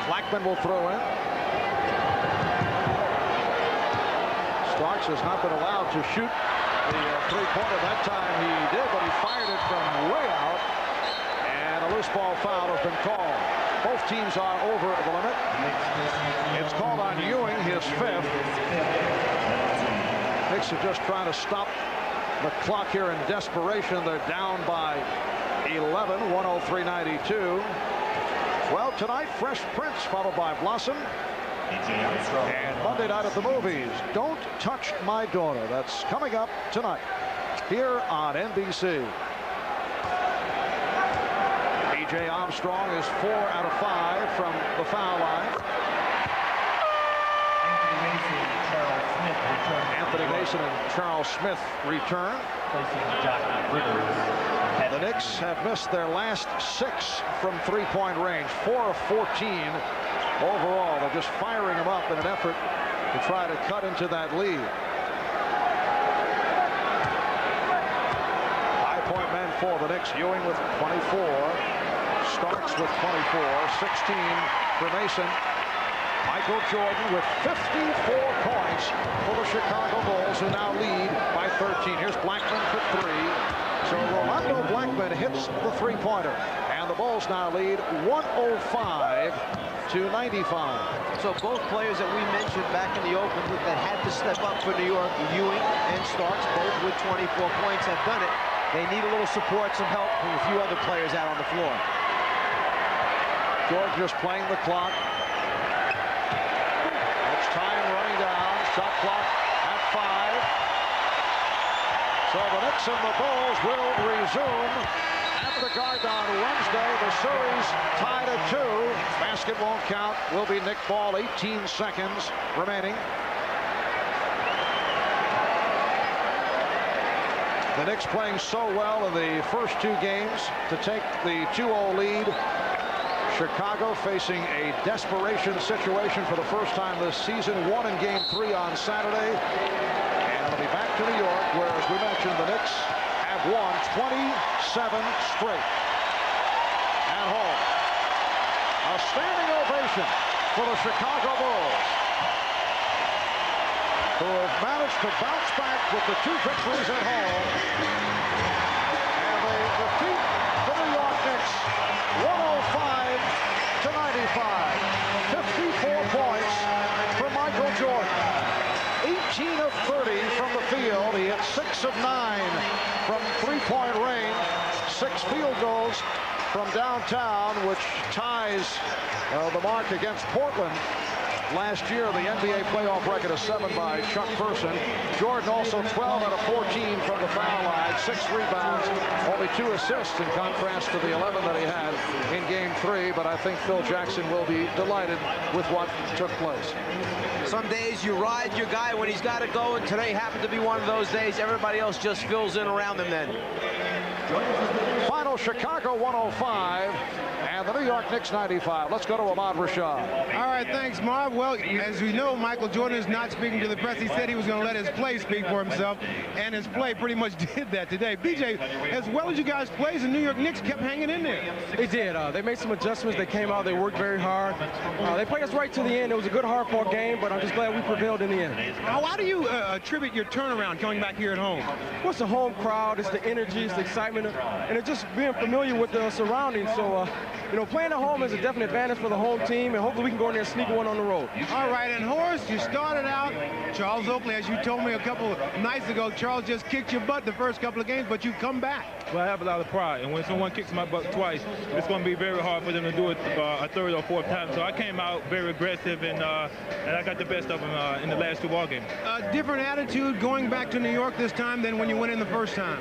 Blackman will throw in. Starks has not been allowed to shoot the three-pointer. That time he did, but he fired it from way out. And a loose ball foul has been called. Both teams are over the limit. It's called on Ewing, his 5th. Knicks are just trying to stop the clock here in desperation. They're down by 11, 103-92. Well, tonight, Fresh Prince followed by Blossom. And Monday night at the movies, Don't Touch My Daughter. That's coming up tonight here on NBC. B.J. Armstrong is 4 out of 5 from the foul line. Anthony Mason and Charles Smith return. The Knicks have missed their last 6 from three-point range, 4 of 14 overall. They're just firing them up in an effort to try to cut into that lead. High-point men for the Knicks. Ewing with 24. Starks with 24. 16 for Mason. Michael Jordan with 54 points for the Chicago Bulls, who now lead by 13. Here's Blackman for 3. So Rolando Blackman hits the three-pointer, and the Bulls now lead 105-95. So both players that we mentioned back in the open that had to step up for New York, Ewing and Starks, both with 24 points, have done it. They need a little support, some help from a few other players out on the floor. George just playing the clock. It's time running down. Shot clock at 5. So the Knicks and the Bulls will resume at the Garden on Wednesday. The series tied at 2. Basket won't count. Will be Nick Ball. 18 seconds remaining. The Knicks playing so well in the first 2 games to take the 2-0 lead. Chicago facing a desperation situation for the first time this season. Won in Game 3 on Saturday. And they'll be back to New York, where, as we mentioned, the Knicks have won 27 straight at home. A standing ovation for the Chicago Bulls, who have managed to bounce back with the 2 victories at home. And they defeat the New York Knicks 105-95. 54 points for Michael Jordan. 18 of 30 from the field. He hit 6 of 9 from three-point range. 6 field goals from downtown, which ties the mark against Portland. Last year, the NBA playoff record is 7 by Chuck Person. Jordan also 12 out of 14 from the foul line, 6 rebounds, only 2 assists in contrast to the 11 that he had in Game 3. But I think Phil Jackson will be delighted with what took place. Some days you ride your guy when he's got to go, and today happened to be one of those days. Everybody else just fills in around him then. Final Chicago 105 and the New York Knicks 95. Let's go to Ahmad Rashad. All right, thanks, Marv. Well, as we know, Michael Jordan is not speaking to the press. He said he was going to let his play speak for himself, and his play pretty much did that today. BJ, as well as you guys played, the New York Knicks kept hanging in there. They did. They made some adjustments. They came out. They worked very hard. They played us right to the end. It was a good hard-fought game, but I'm just glad we prevailed in the end. How do you attribute your turnaround coming back here at home? Well, it's the home crowd. It's the energy. It's the excitement. And it's just being familiar with the surroundings. So, you know, playing at home is a definite advantage for the home team, and hopefully we can go in there and sneak one on the road. All right, and Horace, you started out, Charles Oakley, as you told me a couple nights ago, Charles just kicked your butt the first couple of games, but you've come back. Well, I have a lot of pride, and when someone kicks my butt twice, it's going to be very hard for them to do it a third or fourth time. So I came out very aggressive, and I got the best of them in the last 2 ball games. Different attitude going back to New York this time than when you went in the first time?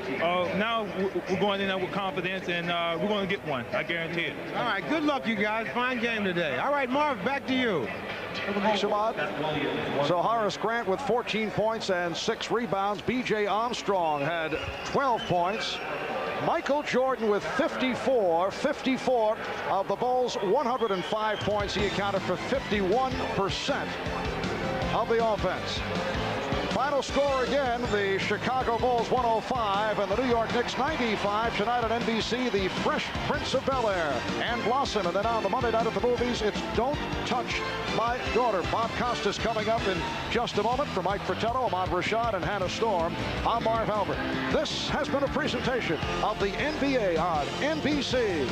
Now we're going in there with confidence, and we're going to get one. I guarantee it. All right, good luck, you guys. Fine game today. All right, Marv, back to you. Thanks, Ahmad. So Horace Grant with 14 points and 6 rebounds. B.J. Armstrong had 12 points. Michael Jordan with 54 of the Bulls' 105 points. He accounted for 51% of the offense. Final score again, the Chicago Bulls 105 and the New York Knicks 95. Tonight on NBC, the Fresh Prince of Bel-Air and Blossom. And then on the Monday night at the movies, it's Don't Touch My Daughter. Bob Costas coming up in just a moment. For Mike Fratello, Ahmad Rashad, and Hannah Storm, I'm Marv Albert. This has been a presentation of the NBA on NBC.